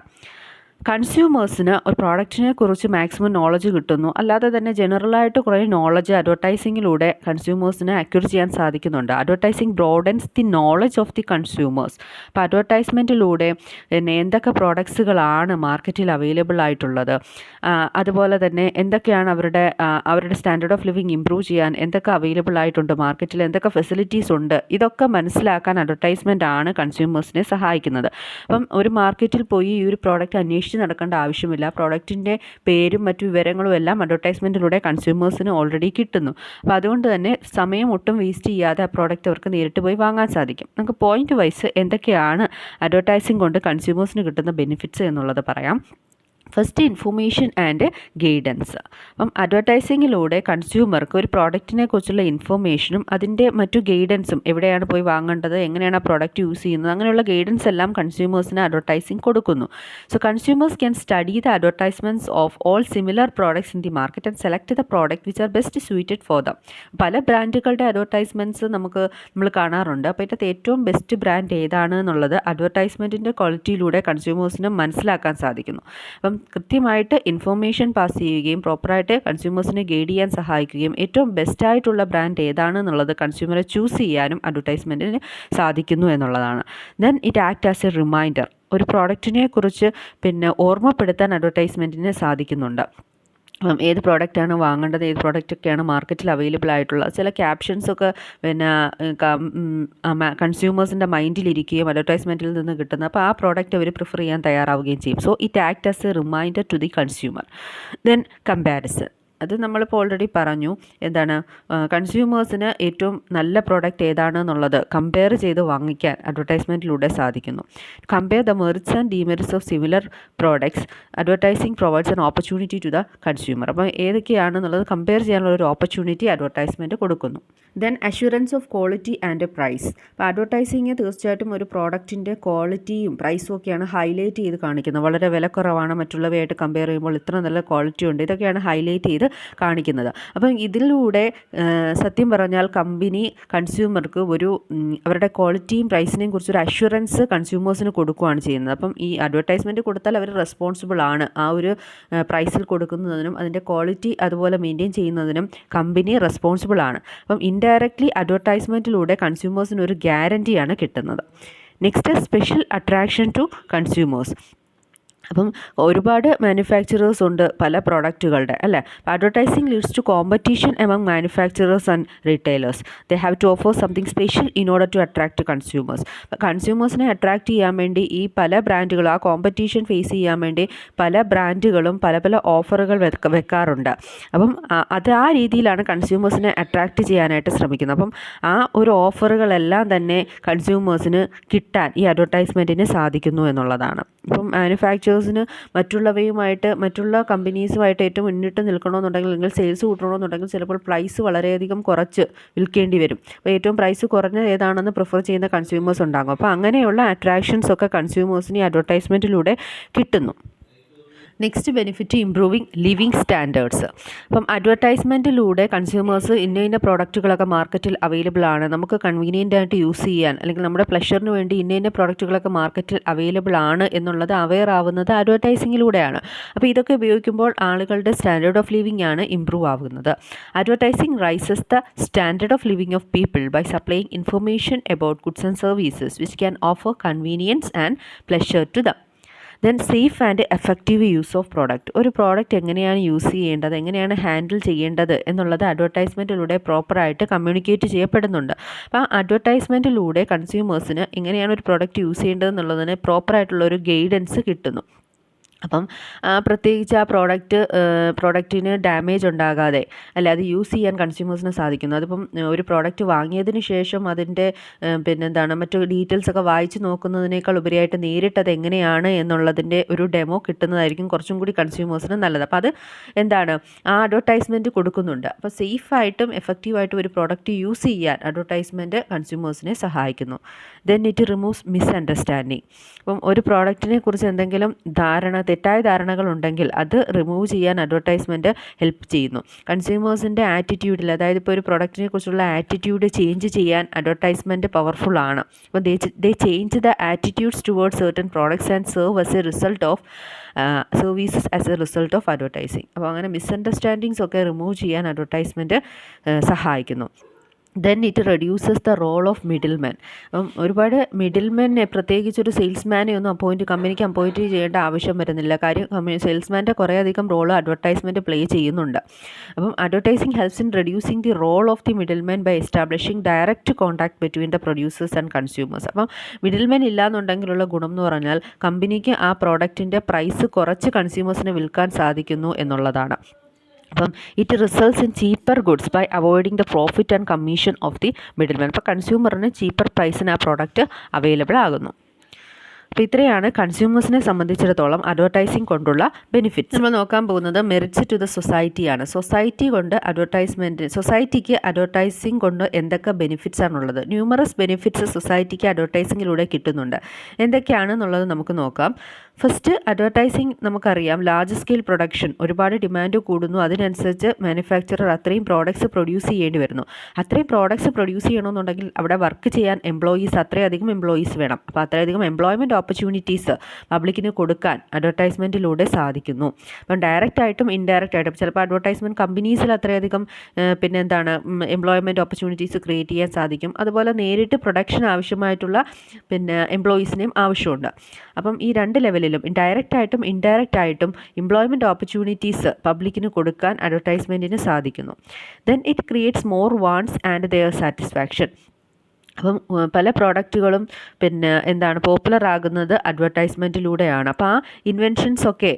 കൺസ്യൂമേഴ്സിന് ഒരു പ്രോഡക്റ്റിനെ കുറിച്ച് മാക്സിമം നോളജ് കിട്ടുന്നു. അല്ലാതെ തന്നെ ജനറലായിട്ട് കുറേ നോളജ് അഡ്വർടൈസിങ്ങിലൂടെ കൺസ്യൂമേഴ്സിന് അക്വയർ ചെയ്യാൻ സാധിക്കുന്നുണ്ട്. Advertising broadens the knowledge of the consumers. അപ്പോൾ അഡ്വർടൈസ്മെൻറ്റിലൂടെ പിന്നെ എന്തൊക്കെ പ്രോഡക്ട്സുകളാണ് മാർക്കറ്റിൽ അവൈലബിൾ ആയിട്ടുള്ളത്, അതുപോലെ തന്നെ എന്തൊക്കെയാണ് അവരുടെ സ്റ്റാൻഡേർഡ് ഓഫ് ലിവിങ് ഇമ്പ്രൂവ് ചെയ്യാൻ എന്തൊക്കെ അവൈലബിൾ ആയിട്ടുണ്ട് മാർക്കറ്റിൽ, എന്തൊക്കെ ഫെസിലിറ്റീസ് ഉണ്ട്, ഇതൊക്കെ മനസ്സിലാക്കാൻ അഡ്വർടൈസ്മെൻ്റ് ആണ് കൺസ്യൂമേഴ്സിനെ സഹായിക്കുന്നത്. അപ്പം ഒരു മാർക്കറ്റിൽ പോയി ഈ ഒരു പ്രോഡക്റ്റ് അന്വേഷിച്ച് നടക്കേണ്ട ആവശ്യമില്ല. പ്രോഡക്റ്റിൻ്റെ പേരും മറ്റു വിവരങ്ങളും എല്ലാം അഡ്വർടൈസ്മെൻറ്റിലൂടെ കൺസ്യൂമേഴ്സിന് ഓൾറെഡി കിട്ടുന്നു. അപ്പോൾ അതുകൊണ്ട് തന്നെ സമയം ഒട്ടും വേസ്റ്റ് ചെയ്യാതെ ആ പ്രോഡക്റ്റ് അവർക്ക് നേരിട്ട് പോയി വാങ്ങാൻ സാധിക്കും. നമുക്ക് പോയിന്റ് വൈസ് എന്തൊക്കെയാണ് അഡ്വർടൈസിങ് കൊണ്ട് കൺസ്യൂമേഴ്സിന് കിട്ടുന്ന ബെനിഫിറ്റ്സ് എന്നുള്ളത് പറയാം. First, information and guidance. അപ്പം അഡ്വർടൈസിങ്ങിലൂടെ കൺസ്യൂമർക്ക് ഒരു പ്രോഡക്റ്റിനെ കുറിച്ചുള്ള ഇൻഫർമേഷനും അതിൻ്റെ മറ്റു ഗൈഡൻസും, എവിടെയാണ് പോയി വാങ്ങേണ്ടത്, എങ്ങനെയാണ് ആ പ്രോഡക്റ്റ് യൂസ് ചെയ്യുന്നത്, അങ്ങനെയുള്ള ഗൈഡൻസ് എല്ലാം കൺസ്യൂമേഴ്സിന് അഡ്വർടൈസിങ് കൊടുക്കുന്നു. So consumers can study the advertisements of all similar products in the market and select the product which are best suited for them. പല ബ്രാൻഡുകളുടെ അഡ്വർടൈസ്മെൻറ്റ്സ് നമ്മൾ കാണാറുണ്ട്. അപ്പോൾ ഇതിൻ്റെ ഏറ്റവും ബെസ്റ്റ് ബ്രാൻഡ് ഏതാണ് എന്നുള്ളത് അഡ്വർടൈസ്മെൻറ്റിൻ്റെ ക്വാളിറ്റിയിലൂടെ കൺസ്യൂമേഴ്സിന് മനസ്സിലാക്കാൻ സാധിക്കുന്നു. അപ്പം കൃത്യമായിട്ട് ഇൻഫർമേഷൻ പാസ് ചെയ്യുകയും പ്രോപ്പറായിട്ട് കൺസ്യൂമേഴ്സിനെ ഗൈഡ് ചെയ്യാൻ സഹായിക്കുകയും ഏറ്റവും ബെസ്റ്റായിട്ടുള്ള ബ്രാൻഡ് ഏതാണെന്നുള്ളത് കൺസ്യൂമറെ ചൂസ് ചെയ്യാനും അഡ്വർടൈസ്മെൻറ്റിന് സാധിക്കുന്നു എന്നുള്ളതാണ്. Then it act as a reminder. ഒരു പ്രോഡക്റ്റിനെ കുറിച്ച് ഓർമ്മപ്പെടുത്താൻ അഡ്വർടൈസ്മെൻറ്റിന് സാധിക്കുന്നുണ്ട്. ഏത് പ്രോഡക്റ്റാണ് വാങ്ങേണ്ടത്, ഏത് പ്രോഡക്റ്റൊക്കെയാണ് മാർക്കറ്റിൽ അവൈലബിൾ ആയിട്ടുള്ളത്, ചില ക്യാപ്ഷൻസൊക്കെ കൺസ്യൂമേഴ്സിൻ്റെ മൈൻഡിലിരിക്കുകയും അഡ്വർടൈസ്മെൻറ്റിൽ നിന്ന് കിട്ടുന്നത്, അപ്പോൾ ആ പ്രോഡക്റ്റ് അവർ പ്രിഫർ ചെയ്യാൻ തയ്യാറാവുകയും ചെയ്യും. So it act as a reminder to the consumer. Then comparison. അത് നമ്മളിപ്പോൾ ഓൾറെഡി പറഞ്ഞു. എന്താണ്, കൺസ്യൂമേഴ്സിന് ഏറ്റവും നല്ല പ്രോഡക്റ്റ് ഏതാണെന്നുള്ളത് കമ്പയർ ചെയ്ത് വാങ്ങിക്കാൻ അഡ്വർടൈസ്മെൻറ്റിലൂടെ സാധിക്കുന്നു. Compare the merits and demerits of similar products. Advertising provides an opportunity to the consumer. അപ്പോൾ ഏതൊക്കെയാണെന്നുള്ളത് കമ്പയർ ചെയ്യാനുള്ള ഒരു ഓപ്പർച്യൂണിറ്റി അഡ്വർടൈസ്മെൻറ്റ് കൊടുക്കുന്നു. Then assurance of quality and price. അപ്പോൾ അഡ്വർടൈസിങ് തീർച്ചയായിട്ടും ഒരു പ്രോഡക്റ്റിൻ്റെ ക്വാളിറ്റിയും പ്രൈസും ഒക്കെയാണ് ഹൈലൈറ്റ് ചെയ്ത് കാണിക്കുന്നത്. വളരെ വിലക്കുറവാണ്, മറ്റുള്ളവയായിട്ട് കമ്പയർ ചെയ്യുമ്പോൾ ഇത്ര നല്ല ക്വാളിറ്റി ഉണ്ട്, ഇതൊക്കെയാണ് ഹൈലൈറ്റ് ചെയ്ത് കാണിക്കുന്നത്. അപ്പം ഇതിലൂടെ സത്യം പറഞ്ഞാൽ കമ്പനി കൺസ്യൂമർക്ക് അവരുടെ ക്വാളിറ്റിയും പ്രൈസിനെയും കുറിച്ചൊരു അഷ്വറൻസ് കൺസ്യൂമേഴ്സിന് കൊടുക്കുകയാണ് ചെയ്യുന്നത്. അപ്പം ഈ അഡ്വർടൈസ്മെൻറ്റ് കൊടുത്താൽ അവർ റെസ്പോൺസിബിൾ ആണ്. ആ ഒരു പ്രൈസിൽ കൊടുക്കുന്നതിനും അതിൻ്റെ ക്വാളിറ്റി അതുപോലെ മെയിൻറ്റെയിൻ ചെയ്യുന്നതിനും കമ്പനി റെസ്പോൺസിബിൾ ആണ്. അപ്പം ഇൻഡയറക്ട്ലി അഡ്വർടൈസ്മെൻറ്റിലൂടെ കൺസ്യൂമേഴ്സിന് ഒരു ഗ്യാരണ്ടിയാണ് കിട്ടുന്നത്. Next, special attraction to consumers. അപ്പം ഒരുപാട് മാനുഫാക്ചറേഴ്സ് ഉണ്ട് പല പ്രോഡക്റ്റുകളുടെ അല്ലേ. Advertising leads to competition among manufacturers and retailers. They have to offer something special in order to attract consumers. കൺസ്യൂമേഴ്സിനെ അട്രാക്ട് ചെയ്യാൻ വേണ്ടി ഈ പല ബ്രാൻഡുകളും ആ കോമ്പറ്റീഷൻ ഫേസ് ചെയ്യാൻ വേണ്ടി പല ബ്രാൻഡുകളും പല പല ഓഫറുകൾ വെക്കാറുണ്ട്. അപ്പം അത് ആ രീതിയിലാണ് കൺസ്യൂമേഴ്സിനെ അട്രാക്ട് ചെയ്യാനായിട്ട് ശ്രമിക്കുന്നത്. അപ്പം ആ ഒരു ഓഫറുകളെല്ലാം തന്നെ കൺസ്യൂമേഴ്സിന് കിട്ടാൻ ഈ അഡ്വർടൈസ്മെൻറ്റിന് സാധിക്കുന്നു എന്നുള്ളതാണ്. ഇപ്പം മാനുഫാക്ചേഴ്സിന് മറ്റുള്ള കമ്പനീസുമായിട്ട് ഏറ്റവും മുന്നിട്ട് നിൽക്കണമെന്നുണ്ടെങ്കിൽ, നിങ്ങൾ സെയിൽസ് കൂട്ടണമെന്നുണ്ടെങ്കിൽ ചിലപ്പോൾ പ്രൈസ് വളരെയധികം കുറച്ച് വിൽക്കേണ്ടി വരും. അപ്പോൾ ഏറ്റവും പ്രൈസ് കുറഞ്ഞ ഏതാണെന്ന് പ്രിഫർ ചെയ്യുന്ന കൺസ്യൂമേഴ്സ് ഉണ്ടാകും. അപ്പോൾ അങ്ങനെയുള്ള അട്രാക്ഷൻസ് ഒക്കെ കൺസ്യൂമേഴ്സിന് ഈ അഡ്വർടൈസ്മെൻറ്റിലൂടെ കിട്ടുന്നു. Next benefit improving living standards. അപ്പം അഡ്വർടൈസ്മെൻറ്റിലൂടെ കൺസ്യൂമേഴ്സ് ഇന്ന പ്രോഡക്റ്റുകളൊക്കെ മാർക്കറ്റിൽ അവൈലബിൾ ആണ്, നമുക്ക് കൺവീനിയൻ്റ് ആയിട്ട് യൂസ് ചെയ്യാൻ, അല്ലെങ്കിൽ നമ്മുടെ പ്ലഷറിന് വേണ്ടി ഇന്ന പ്രോഡക്റ്റുകളൊക്കെ മാർക്കറ്റിൽ അവൈലബിൾ ആണ് എന്നുള്ളത് അവെയർ ആവുന്നത് അഡ്വർടൈസിങ്ങിലൂടെയാണ്. അപ്പോൾ ഇതൊക്കെ ഉപയോഗിക്കുമ്പോൾ ആളുകളുടെ സ്റ്റാൻഡേർഡ് ഓഫ് ലിവിങ് ആണ് ഇംപ്രൂവ് ആവുന്നത്. Advertising raises the standard of living of people by supplying information about goods and services which can offer convenience and pleasure to them. Then safe and effective use of product. ഒരു product എങ്ങനെയാണ് use ചെയ്യേണ്ടത്, എങ്ങനെയാണ് handle ചെയ്യേണ്ടത് എന്നുള്ളത് അഡ്വർടൈസ്മെൻറ്റിലൂടെ പ്രോപ്പറായിട്ട് communicate ചെയ്യപ്പെടുന്നുണ്ട്. അപ്പോൾ ആ അഡ്വർടൈസ്മെൻറ്റിലൂടെ കൺസ്യൂമേഴ്സിന് എങ്ങനെയാണ് ഒരു പ്രോഡക്റ്റ് യൂസ് ചെയ്യേണ്ടത് എന്നുള്ളതിന് പ്രോപ്പറായിട്ടുള്ളൊരു ഗൈഡൻസ് കിട്ടുന്നു. അപ്പം പ്രത്യേകിച്ച് ആ പ്രോഡക്റ്റിന് ഡാമേജ് ഉണ്ടാകാതെ അല്ലെ അത് യൂസ് ചെയ്യാൻ കൺസ്യൂമേഴ്സിന് സാധിക്കുന്നു. അതിപ്പം ഒരു പ്രോഡക്റ്റ് വാങ്ങിയതിന് ശേഷം അതിൻ്റെ മറ്റു ഡീറ്റെയിൽസ് ഒക്കെ വായിച്ച് നോക്കുന്നതിനേക്കാൾ ഉപരിയായിട്ട് നേരിട്ട് അത് എങ്ങനെയാണ് എന്നുള്ളതിൻ്റെ ഒരു ഡെമോ കിട്ടുന്നതായിരിക്കും കുറച്ചും കൂടി കൺസ്യൂമേഴ്സിന് നല്ലത്. അപ്പോൾ അത് ആ അഡ്വർടൈസ്മെൻറ്റ് കൊടുക്കുന്നുണ്ട്. അപ്പോൾ സേഫായിട്ടും എഫക്റ്റീവായിട്ടും ഒരു പ്രോഡക്റ്റ് യൂസ് ചെയ്യാൻ അഡ്വർടൈസ്മെൻറ്റ് കൺസ്യൂമേഴ്സിനെ സഹായിക്കുന്നു. Then it removes misunderstanding. അപ്പം ഒരു പ്രോഡക്റ്റിനെ കുറിച്ച് എന്തെങ്കിലും തെറ്റായ ധാരണകൾ ഉണ്ടെങ്കിൽ അത് റിമൂവ് ചെയ്യാൻ അഡ്വർടൈസ്മെൻറ്റ് ഹെൽപ്പ് ചെയ്യുന്നു. കൺസ്യൂമേഴ്സിൻ്റെ ആറ്റിറ്റ്യൂഡിൽ, അതായത് ഇപ്പോൾ ഒരു പ്രോഡക്റ്റിനെ കുറിച്ചുള്ള ആറ്റിറ്റ്യൂഡ് ചേഞ്ച് ചെയ്യാൻ അഡ്വർടൈസ്മെൻറ്റ് പവർഫുൾ ആണ്. അപ്പോൾ they change the attitudes towards certain products and serve as a result of services as a result of advertising. അപ്പോൾ അങ്ങനെ മിസ്അണ്ടർസ്റ്റാൻഡിങ്സ് ഒക്കെ റിമൂവ് ചെയ്യാൻ അഡ്വർടൈസ്മെൻറ്റ് സഹായിക്കുന്നു. Then it reduces the role of middle man. അപ്പം ഒരുപാട് middle മാനെ, പ്രത്യേകിച്ച് ഒരു സെയിൽസ്മാനെ ഒന്നും കമ്പനിക്ക് അപ്പോയിൻറ്റ് ചെയ്യേണ്ട ആവശ്യം വരുന്നില്ല. കാര്യം സെയിൽസ്മാൻ്റെ കുറേയധികം റോൾ അഡ്വർടൈസ്മെൻറ്റ് പ്ലേ ചെയ്യുന്നുണ്ട്. അപ്പം advertising helps in reducing the role of the middle man by establishing direct contact between the producers and consumers. അപ്പം മിഡിൽ മാൻ ഇല്ലാന്നുണ്ടെങ്കിലുള്ള ഗുണം എന്ന് പറഞ്ഞാൽ കമ്പനിക്ക് ആ പ്രോഡക്റ്റിൻ്റെ പ്രൈസ് കുറച്ച് കൺസ്യൂമേഴ്സിന് വിൽക്കാൻ സാധിക്കുന്നു എന്നുള്ളതാണ്. അപ്പം it results in cheaper goods by avoiding the profit and commission of the middle man. അപ്പോൾ കൺസ്യൂമറിന് ചീപ്പർ പ്രൈസിന് ആ പ്രോഡക്റ്റ് അവൈലബിൾ ആകുന്നു. അപ്പോൾ ഇത്രയാണ് കൺസ്യൂമേഴ്സിനെ സംബന്ധിച്ചിടത്തോളം അഡ്വർടൈസിങ് കൊണ്ടുള്ള ബെനിഫിറ്റ്സ്. നമ്മൾ നോക്കാൻ പോകുന്നത് മെറിറ്റ്സ് ടു ദ സൊസൈറ്റിയാണ്. സൊസൈറ്റിക്ക് അഡ്വർടൈസിങ് കൊണ്ട് എന്തൊക്കെ ബെനിഫിറ്റ്സ് ആണുള്ളത്. ന്യൂമറസ് ബെനിഫിറ്റ്സ് സൊസൈറ്റിക്ക് അഡ്വർടൈസിങ്ങിലൂടെ കിട്ടുന്നുണ്ട്. എന്തൊക്കെയാണെന്നുള്ളത് നമുക്ക് നോക്കാം. ഫസ്റ്റ്, അഡ്വർടൈസിങ് നമുക്കറിയാം ലാർജ് സ്കെയിൽ പ്രൊഡക്ഷൻ, ഒരുപാട് ഡിമാൻഡ് കൂടുന്നു, അതിനനുസരിച്ച് മാനുഫാക്ചറർ അത്രയും പ്രോഡക്ട്സ് പ്രൊഡ്യൂസ് ചെയ്യേണ്ടി വരുന്നു. അത്രയും പ്രോഡക്ട്സ് പ്രൊഡ്യൂസ് ചെയ്യണമെന്നുണ്ടെങ്കിൽ അവിടെ വർക്ക് ചെയ്യാൻ അത്രയധികം എംപ്ലോയീസ് വേണം. അപ്പോൾ അത്രയധികം എംപ്ലോയ്മെൻറ്റ് ഓപ്പർച്യൂണിറ്റീസ് പബ്ലിക്കിന് കൊടുക്കാൻ അഡ്വർടൈസ്മെൻറ്റിലൂടെ സാധിക്കുന്നു. അപ്പം ഡയറക്റ്റായിട്ടും ഇൻഡയറക്റ്റ് ആയിട്ടും ചിലപ്പോൾ അഡ്വർടൈസ്മെൻറ്റ് കമ്പനീസിൽ അത്രയധികം എംപ്ലോയ്മെൻറ്റ് ഓപ്പർച്യൂണിറ്റീസ് ക്രിയേറ്റ് ചെയ്യാൻ സാധിക്കും. അതുപോലെ നേരിട്ട് പ്രൊഡക്ഷൻ ആവശ്യമായിട്ടുള്ള എംപ്ലോയീസിനെയും ആവശ്യമുണ്ട്. അപ്പം ഈ രണ്ട് ലെവലിലും ഡയറക്റ്റ് ആയിട്ടും ഇൻഡയറക്റ്റ് ആയിട്ടും എംപ്ലോയ്മെൻറ്റ് ഓപ്പർച്യൂണിറ്റീസ് പബ്ലിക്കിന് കൊടുക്കാൻ അഡ്വർടൈസ്മെൻറ്റിന് സാധിക്കുന്നു. Then it creates more wants and their satisfaction. അപ്പം പല പ്രോഡക്റ്റുകളും പോപ്പുലർ ആകുന്നത് അഡ്വർടൈസ്മെൻറ്റിലൂടെയാണ്. അപ്പോൾ ആ ഇൻവെൻഷൻസൊക്കെ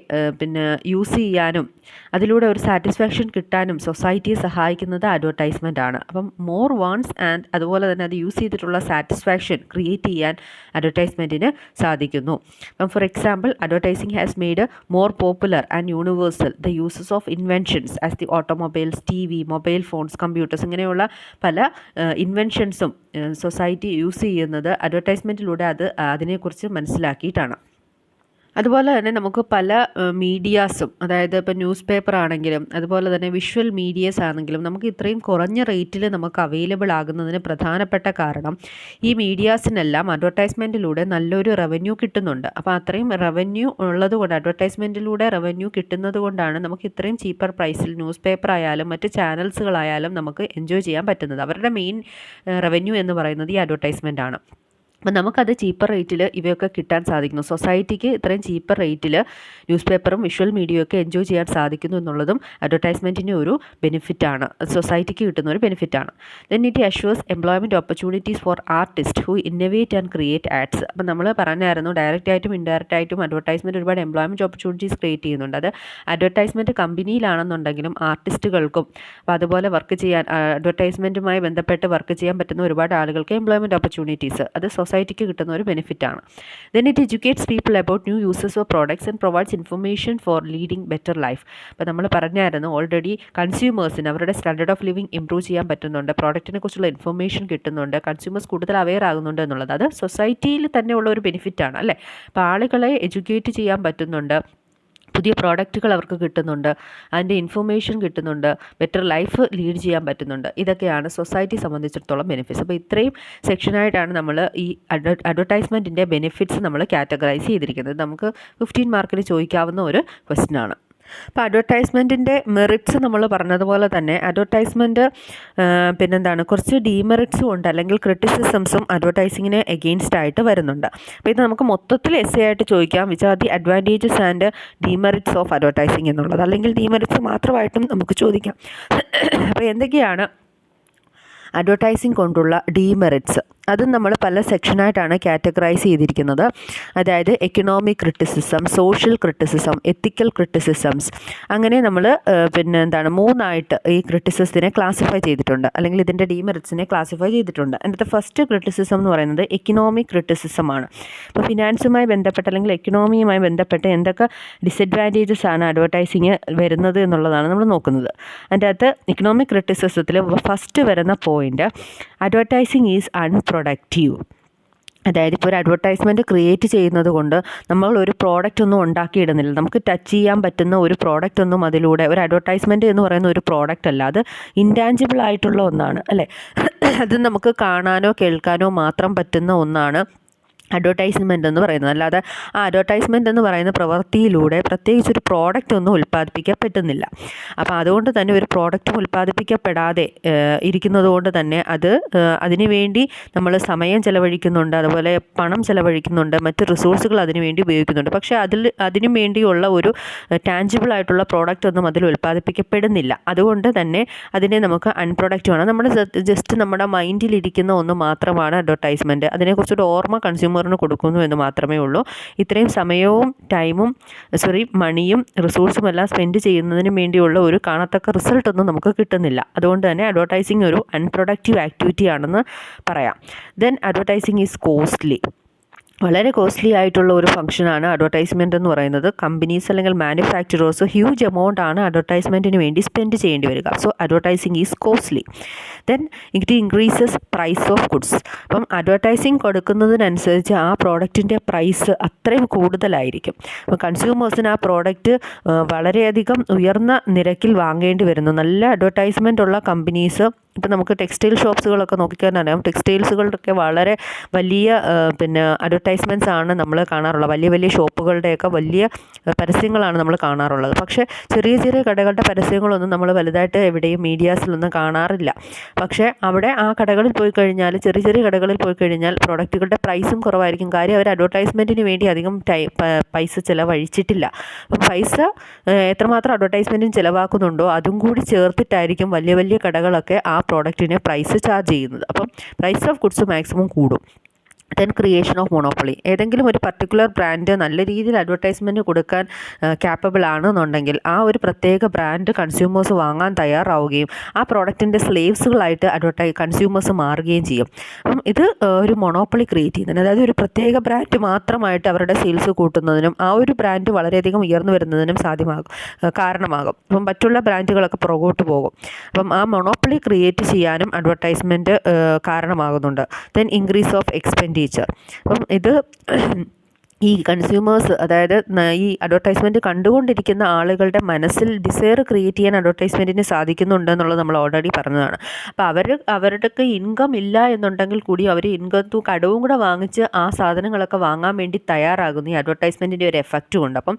യൂസ് ചെയ്യാനും അതിലൂടെ ഒരു സാറ്റിസ്ഫാക്ഷൻ കിട്ടാനും സൊസൈറ്റിയെ സഹായിക്കുന്നത് അഡ്വർടൈസ്മെൻ്റ് ആണ്. അപ്പം മോർ വാണ്ട്സ് ആൻഡ് അതുപോലെ തന്നെ അത് യൂസ് ചെയ്തിട്ടുള്ള സാറ്റിസ്ഫാക്ഷൻ ക്രിയേറ്റ് ചെയ്യാൻ അഡ്വർടൈസ്മെൻറ്റിന് സാധിക്കുന്നു. അപ്പം for example, advertising has made more popular and universal the uses of inventions as the automobiles, TV, mobile phones, computers, ഇങ്ങനെയുള്ള പല ഇൻവെൻഷൻസും സൊസൈറ്റി യൂസ് ചെയ്യുന്നത് അഡ്വർടൈസ്മെൻറ്റിലൂടെ അതിനെക്കുറിച്ച് മനസ്സിലാക്കിയിട്ടാണ്. അതുപോലെ തന്നെ നമുക്ക് പല മീഡിയാസും, അതായത് ഇപ്പോൾ ന്യൂസ് പേപ്പർ ആണെങ്കിലും അതുപോലെ തന്നെ വിഷ്വൽ മീഡിയസ് ആണെങ്കിലും നമുക്ക് ഇത്രയും കുറഞ്ഞ റേറ്റിൽ നമുക്ക് അവൈലബിൾ ആകുന്നതിന് പ്രധാനപ്പെട്ട കാരണം ഈ മീഡിയാസിനെല്ലാം അഡ്വർടൈസ്മെൻറ്റിലൂടെ നല്ലൊരു റവന്യൂ കിട്ടുന്നുണ്ട്. അപ്പോൾ അത്രയും റവന്യൂ ഉള്ളതുകൊണ്ട്, അഡ്വർടൈസ്മെൻറ്റിലൂടെ റവന്യൂ കിട്ടുന്നത് കൊണ്ടാണ് നമുക്ക് ഇത്രയും ചീപ്പർ പ്രൈസിൽ ന്യൂസ് പേപ്പർ ആയാലും മറ്റ് ചാനൽസുകളായാലും നമുക്ക് എൻജോയ് ചെയ്യാൻ പറ്റുന്നത്. അവരുടെ മെയിൻ റവന്യൂ എന്ന് പറയുന്നത് ഈ അഡ്വർടൈസ്മെൻ്റ് ആണ്. അപ്പം നമുക്കത് ചീപ്പർ റേറ്റിൽ ഇവയൊക്കെ കിട്ടാൻ സാധിക്കുന്നു. സൊസൈറ്റിക്ക് ഇത്രയും ചീപ്പർ റേറ്റിൽ ന്യൂസ് പേപ്പറും വിഷ്വൽ മീഡിയയൊക്കെ എൻജോയ് ചെയ്യാൻ സാധിക്കുന്നു എന്നുള്ളതും അഡ്വർടൈസ്മെൻറ്റിൻ്റെ ഒരു ബെനിഫിറ്റാണ്, സൊസൈറ്റിക്ക് കിട്ടുന്ന ഒരു ബെനിഫിറ്റാണ്. Then it assures employment opportunities for artist who innovate and create ads. അപ്പം നമ്മൾ പറഞ്ഞായിരുന്നു ഡയറക്റ്റ് ആയിട്ടും ഇൻഡയറക്റ്റ് ആയിട്ടും അഡ്വർടൈസ്മെൻറ്റ് ഒരുപാട് എംപ്ലോയ്മെൻറ്റ് ഓപ്പർച്യൂണിറ്റീസ് ക്രിയേറ്റ് ചെയ്യുന്നുണ്ട്. അത് അഡ്വർടൈസ്മെൻറ്റ് കമ്പനിയിലാണെന്നുണ്ടെങ്കിലും ആർട്ടിസ്റ്റുകൾക്കും അപ്പോൾ അതുപോലെ വർക്ക് ചെയ്യാൻ അഡ്വർടൈസ്മെൻറ്റുമായി ബന്ധപ്പെട്ട് വർക്ക് ചെയ്യാൻ പറ്റുന്ന ഒരുപാട് ആളുകൾക്ക് എംപ്ലോയ്മെൻറ്റ് ഓപ്പർച്യൂണിറ്റീസ് അത് സൊസൈറ്റിക്ക് കിട്ടുന്ന ഒരു ബെനിഫിറ്റാണ്. Then it educates people about new uses of products and provides information for leading better life. അപ്പോൾ നമ്മൾ പറഞ്ഞായിരുന്നു ഓൾറെഡി കൺസ്യൂമേഴ്സിന് അവരുടെ സ്റ്റാൻഡേർഡ് ഓഫ് ലിവിങ് ഇംപ്രൂവ് ചെയ്യാൻ പറ്റുന്നുണ്ട്, പ്രോഡക്റ്റിനെ കുറിച്ചുള്ള ഇൻഫർമേഷൻ കിട്ടുന്നുണ്ട്, കൺസ്യൂമേഴ്സ് കൂടുതൽ അവെയർ ആകുന്നുണ്ട് എന്നുള്ളത് അത് സൊസൈറ്റിയിൽ തന്നെയുള്ള ഒരു ബെനിഫിറ്റാണ് അല്ലേ. അപ്പോൾ ആളുകളെ എഡ്യൂക്കേറ്റ് ചെയ്യാൻ പറ്റുന്നുണ്ട്, പുതിയ പ്രോഡക്റ്റുകൾ അവർക്ക് കിട്ടുന്നുണ്ട്, അതിൻ്റെ ഇൻഫർമേഷൻ കിട്ടുന്നുണ്ട്, ബെറ്റർ ലൈഫ് ലീഡ് ചെയ്യാൻ പറ്റുന്നുണ്ട്. ഇതൊക്കെയാണ് സൊസൈറ്റി സംബന്ധിച്ചിടത്തോളം ബെനിഫിറ്റ്സ്. അപ്പോൾ ഇത്രയും സെക്ഷനായിട്ടാണ് നമ്മൾ ഈ അഡ്വർടൈസ്മെൻറ്റിൻ്റെ ബെനിഫിറ്റ്സ് നമ്മൾ കാറ്റഗറൈസ് ചെയ്തിരിക്കുന്നത്. നമുക്ക് 15 മാർക്കിന് ചോദിക്കാവുന്ന ഒരു ക്വസ്റ്റ്യനാണ്. അപ്പോൾ അഡ്വർടൈസ്മെൻറ്റിൻ്റെ മെറിറ്റ്സ് നമ്മൾ പറഞ്ഞതുപോലെ തന്നെ അഡ്വർടൈസ്മെൻറ്റ് പിന്നെന്താണ് കുറച്ച് ഡീമെറിറ്റ്സും ഉണ്ട്, അല്ലെങ്കിൽ ക്രിറ്റിസിസംസും അഡ്വർടൈസിങ്ങിന് എഗെയിൻസ്റ്റ് ആയിട്ട് വരുന്നുണ്ട്. അപ്പോൾ ഇത് നമുക്ക് മൊത്തത്തിൽ എസ്സേ ആയിട്ട് ചോദിക്കാം, which are the advantages and demerits of advertising എന്നുള്ളത്, അല്ലെങ്കിൽ ഡീമെറിറ്റ്സ് മാത്രമായിട്ടും നമുക്ക് ചോദിക്കാം. അപ്പോൾ എന്തൊക്കെയാണ് അഡ്വർടൈസിങ് കൊണ്ടുള്ള ഡീമെറിറ്റ്സ്? അതും നമ്മൾ പല സെക്ഷനായിട്ടാണ് കാറ്റഗറൈസ് ചെയ്തിരിക്കുന്നത്. അതായത് എക്കണോമിക് ക്രിറ്റിസിസം, സോഷ്യൽ ക്രിറ്റിസിസം, എത്തിക്കൽ ക്രിറ്റിസിസംസ്, അങ്ങനെ നമ്മൾ മൂന്നായിട്ട് ഈ ക്രിറ്റിസിസത്തിനെ ക്ലാസിഫൈ ചെയ്തിട്ടുണ്ട്, അല്ലെങ്കിൽ ഇതിൻ്റെ ഡീമെറിറ്റ്സിനെ ക്ലാസിഫൈ ചെയ്തിട്ടുണ്ട്. അതിൻ്റെ ഫസ്റ്റ് ക്രിറ്റിസിസം എന്ന് പറയുന്നത് എക്കണോമിക് ക്രിറ്റിസിസമാണ്. അപ്പോൾ ഫിനാൻസുമായി ബന്ധപ്പെട്ട് അല്ലെങ്കിൽ എക്കണോമിയുമായി ബന്ധപ്പെട്ട് എന്തൊക്കെ ഡിസഡ്വാൻറ്റേജസ് ആണ് അഡ്വർടൈസിങ് വരുന്നത് എന്നുള്ളതാണ് നമ്മൾ നോക്കുന്നത്. അതിൻ്റെ അകത്ത് എക്കണോമിക് ക്രിറ്റിസിസത്തിൽ ഫസ്റ്റ് വരുന്ന പോയിൻ്റ് അഡ്വർടൈസിങ് ഈസ് അൺപ്രൊഡക്റ്റീവ്. അതായത് ഇപ്പോൾ ഒരു അഡ്വർടൈസ്മെൻറ്റ് ക്രിയേറ്റ് ചെയ്യുന്നത് കൊണ്ട് നമ്മൾ ഒരു പ്രോഡക്റ്റ് ഒന്നും ഉണ്ടാക്കിയിടുന്നില്ല, നമുക്ക് ടച്ച് ചെയ്യാൻ പറ്റുന്ന ഒരു പ്രോഡക്റ്റ് ഒന്നും അതിലൂടെ, ഒരു അഡ്വർടൈസ്മെൻറ്റ് എന്ന് പറയുന്ന ഒരു പ്രോഡക്റ്റ് അല്ല, അത് ഇൻറ്റാഞ്ചിബിൾ ആയിട്ടുള്ള ഒന്നാണ് അല്ലേ. അത് നമുക്ക് കാണാനോ കേൾക്കാനോ മാത്രം പറ്റുന്ന ഒന്നാണ് അഡ്വർടൈസ്മെൻ്റ് എന്ന് പറയുന്നത്. അല്ലാതെ ആ അഡ്വർടൈസ്മെൻ്റ് എന്ന് പറയുന്ന പ്രവൃത്തിയിലൂടെ പ്രത്യേകിച്ചൊരു പ്രോഡക്റ്റ് ഒന്നും ഉൽപ്പാദിപ്പിക്കപ്പെട്ടുന്നില്ല. അപ്പോൾ അതുകൊണ്ട് തന്നെ ഒരു പ്രോഡക്റ്റും ഉൽപ്പാദിപ്പിക്കപ്പെടാതെ ഇരിക്കുന്നത് കൊണ്ട് തന്നെ അതിനു വേണ്ടി നമ്മൾ സമയം ചിലവഴിക്കുന്നുണ്ട്, അതുപോലെ പണം ചിലവഴിക്കുന്നുണ്ട്, മറ്റ് റിസോഴ്സുകൾ അതിനു വേണ്ടി ഉപയോഗിക്കുന്നുണ്ട്. പക്ഷേ അതിനു വേണ്ടിയുള്ള ഒരു ടാഞ്ചിബിൾ ആയിട്ടുള്ള പ്രോഡക്റ്റ് ഒന്നും അതിൽ ഉൽപ്പാദിപ്പിക്കപ്പെടുന്നില്ല. അതുകൊണ്ട് തന്നെ അതിനെ നമുക്ക് അൺപ്രൊഡക്റ്റീവാണ്. നമ്മൾ ജസ്റ്റ് നമ്മുടെ മൈൻഡിലിരിക്കുന്ന ഒന്ന് മാത്രമാണ് അഡ്വർടൈസ്മെൻറ്റ്. അതിനെക്കുറിച്ചൊരു ഓർമ്മ കൺസ്യൂമറിന് കൊടുക്കുന്നു എന്ന് മാത്രമേ ഉള്ളൂ. ഇത്രയും സമയവും ടൈമും മണിയും റിസോഴ്സും എല്ലാം സ്പെൻഡ് ചെയ്യുന്നതിന് വേണ്ടിയുള്ള ഒരു കാണത്തക്ക റിസൾട്ടൊന്നും നമുക്ക് കിട്ടുന്നില്ല. അതുകൊണ്ട് തന്നെ അഡ്വർടൈസിങ് ഒരു അൺപ്രൊഡക്റ്റീവ് ആക്ടിവിറ്റി ആണെന്ന് പറയാം. Then advertising is costly. വളരെ കോസ്റ്റ്ലി ആയിട്ടുള്ള ഒരു ഫംഗ്ഷനാണ് അഡ്വർടൈസ്മെൻ്റ് എന്ന് പറയുന്നത്. കമ്പനീസ് അല്ലെങ്കിൽ മാനുഫാക്ചറേഴ്സ് ഹ്യൂജ് എമൗണ്ട് ആണ് അഡ്വർടൈസ്മെൻറ്റിന് വേണ്ടി സ്പെൻഡ് ചെയ്യേണ്ടി വരിക. So advertising is costly. Then it increases price of goods. അപ്പം അഡ്വർടൈസിങ് കൊടുക്കുന്നതിനനുസരിച്ച് ആ പ്രോഡക്റ്റിൻ്റെ പ്രൈസ് അത്രയും കൂടുതലായിരിക്കും. അപ്പോൾ കൺസ്യൂമേഴ്സിന് ആ പ്രോഡക്റ്റ് വളരെയധികം ഉയർന്ന നിരക്കിൽ വാങ്ങേണ്ടി വരുന്നു. നല്ല അഡ്വർടൈസ്മെൻ്റ് ഉള്ള കമ്പനീസ്, ഇപ്പം നമുക്ക് ടെക്സ്റ്റൈൽ ഷോപ്സുകളൊക്കെ നോക്കിക്കാനറിയാം, ടെക്സ്റ്റൈൽസുകളുടെയൊക്കെ വളരെ വലിയ അഡ്വർടൈസ്മെൻറ്റ്സ് ആണ് നമ്മൾ കാണാറുള്ളത്. വലിയ വലിയ ഷോപ്പുകളുടെയൊക്കെ വലിയ പരസ്യങ്ങളാണ് നമ്മൾ കാണാറുള്ളത്. പക്ഷേ ചെറിയ ചെറിയ കടകളുടെ പരസ്യങ്ങളൊന്നും നമ്മൾ വലുതായിട്ട് എവിടെയും മീഡിയാസിലൊന്നും കാണാറില്ല. പക്ഷേ അവിടെ ആ കടകളിൽ പോയി കഴിഞ്ഞാൽ, ചെറിയ ചെറിയ കടകളിൽ പോയി കഴിഞ്ഞാൽ പ്രോഡക്റ്റുകളുടെ പ്രൈസും കുറവായിരിക്കും. കാര്യം അവർ അഡ്വർടൈസ്മെൻറ്റിന് വേണ്ടി അധികം പൈസ ചിലവഴിച്ചിട്ടില്ല. അപ്പം പൈസ എത്രമാത്രം അഡ്വർടൈസ്മെൻറ്റിന് ചിലവാക്കുന്നുണ്ടോ അതും കൂടി ചേർത്തിട്ടായിരിക്കും വലിയ വലിയ കടകളൊക്കെ ആ പ്രോഡക്റ്റിന് പ്രൈസ് ചാർജ് ചെയ്യുന്നത്. അപ്പം പ്രൈസ് ഓഫ് ഗുഡ്സ് മാക്സിമം കൂടും. Then creation of monopoly. ഏതെങ്കിലും ഒരു പർട്ടിക്കുലർ ബ്രാൻഡ് നല്ല രീതിയിൽ അഡ്വർടൈസ്മെൻറ്റ് കൊടുക്കാൻ ക്യാപ്പബിൾ ആണെന്നുണ്ടെങ്കിൽ ആ ഒരു പ്രത്യേക ബ്രാൻഡ് കൺസ്യൂമേഴ്സ് വാങ്ങാൻ തയ്യാറാവുകയും ആ പ്രോഡക്റ്റിൻ്റെ സ്ലേവ്സുകളായിട്ട് കൺസ്യൂമേഴ്സ് മാറുകയും ചെയ്യും. അപ്പം ഇത് ഒരു മൊണോപ്പൊളി ക്രിയേറ്റ് ചെയ്യുന്നതിന്, അതായത് ഒരു പ്രത്യേക ബ്രാൻഡ് മാത്രമായിട്ട് അവരുടെ സെയിൽസ് കൂട്ടുന്നതിനും ആ ഒരു ബ്രാൻഡ് വളരെയധികം ഉയർന്നു വരുന്നതിനും കാരണമാകും. അപ്പം മറ്റുള്ള ബ്രാൻഡുകളൊക്കെ പുറകോട്ട് പോകും. അപ്പം ആ മൊണോപ്പൊളി ക്രിയേറ്റ് ചെയ്യാനും അഡ്വർടൈസ്മെൻറ്റ് കാരണമാകുന്നുണ്ട്. Then increase of expenditure. അപ്പം ഇത് ഈ കൺസ്യൂമേഴ്സ്, അതായത് ഈ അഡ്വർടൈസ്മെൻറ്റ് കണ്ടുകൊണ്ടിരിക്കുന്ന ആളുകളുടെ മനസ്സിൽ ഡിസയർ ക്രിയേറ്റ് ചെയ്യാൻ അഡ്വർടൈസ്മെൻറ്റിന് സാധിക്കുന്നുണ്ട് എന്നുള്ളത് നമ്മൾ ഓൾറെഡി പറഞ്ഞതാണ്. അപ്പോൾ അവരുടെയൊക്കെ ഇൻകം ഇല്ല എന്നുണ്ടെങ്കിൽ കൂടി അവർ ഇൻകം കടവും കൂടെ വാങ്ങിച്ച് ആ സാധനങ്ങളൊക്കെ വാങ്ങാൻ വേണ്ടി തയ്യാറാകുന്നു ഈ അഡ്വർടൈസ്മെൻറ്റിൻ്റെ ഒരു എഫക്റ്റും ഉണ്ട്. അപ്പം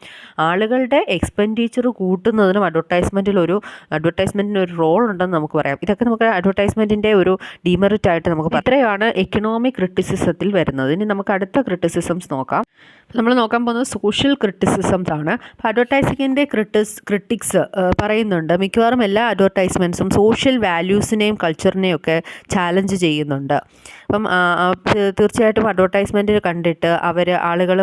ആളുകളുടെ എക്സ്പെൻഡിച്ചർ കൂട്ടുന്നതിനും അഡ്വർടൈസ്മെൻറ്റിന് ഒരു റോൾ ഉണ്ടെന്ന് നമുക്ക് പറയാം. ഇതൊക്കെ നമുക്ക് അഡ്വർടൈസ്മെൻറ്റിൻ്റെ ഒരു ഡിമെറിറ്റ് ആയിട്ട് നമുക്ക് പറയാം. ഇത്രയാണ് എക്കണോമിക് ക്രിറ്റിസിസത്തിൽ വരുന്നത്. ഇനി നമുക്ക് അടുത്ത ക്രിറ്റിസിസംസ് നോക്കാം. നമ്മൾ നോക്കാൻ പോകുന്നത് സോഷ്യൽ ക്രിറ്റിസിസംസ് ആണ്. അപ്പോൾ അഡ്വർടൈസിങ്ങിൻ്റെ ക്രിട്ടിക്സ് പറയുന്നുണ്ട് മിക്കവാറും എല്ലാ അഡ്വർടൈസ്മെൻറ്റ്സും സോഷ്യൽ വാല്യൂസിനെയും കൾച്ചറിനെയും ഒക്കെ ചാലഞ്ച് ചെയ്യുന്നുണ്ട്. അപ്പം തീർച്ചയായിട്ടും അഡ്വർടൈസ്മെൻറ്റ് കണ്ടിട്ട് ആളുകൾ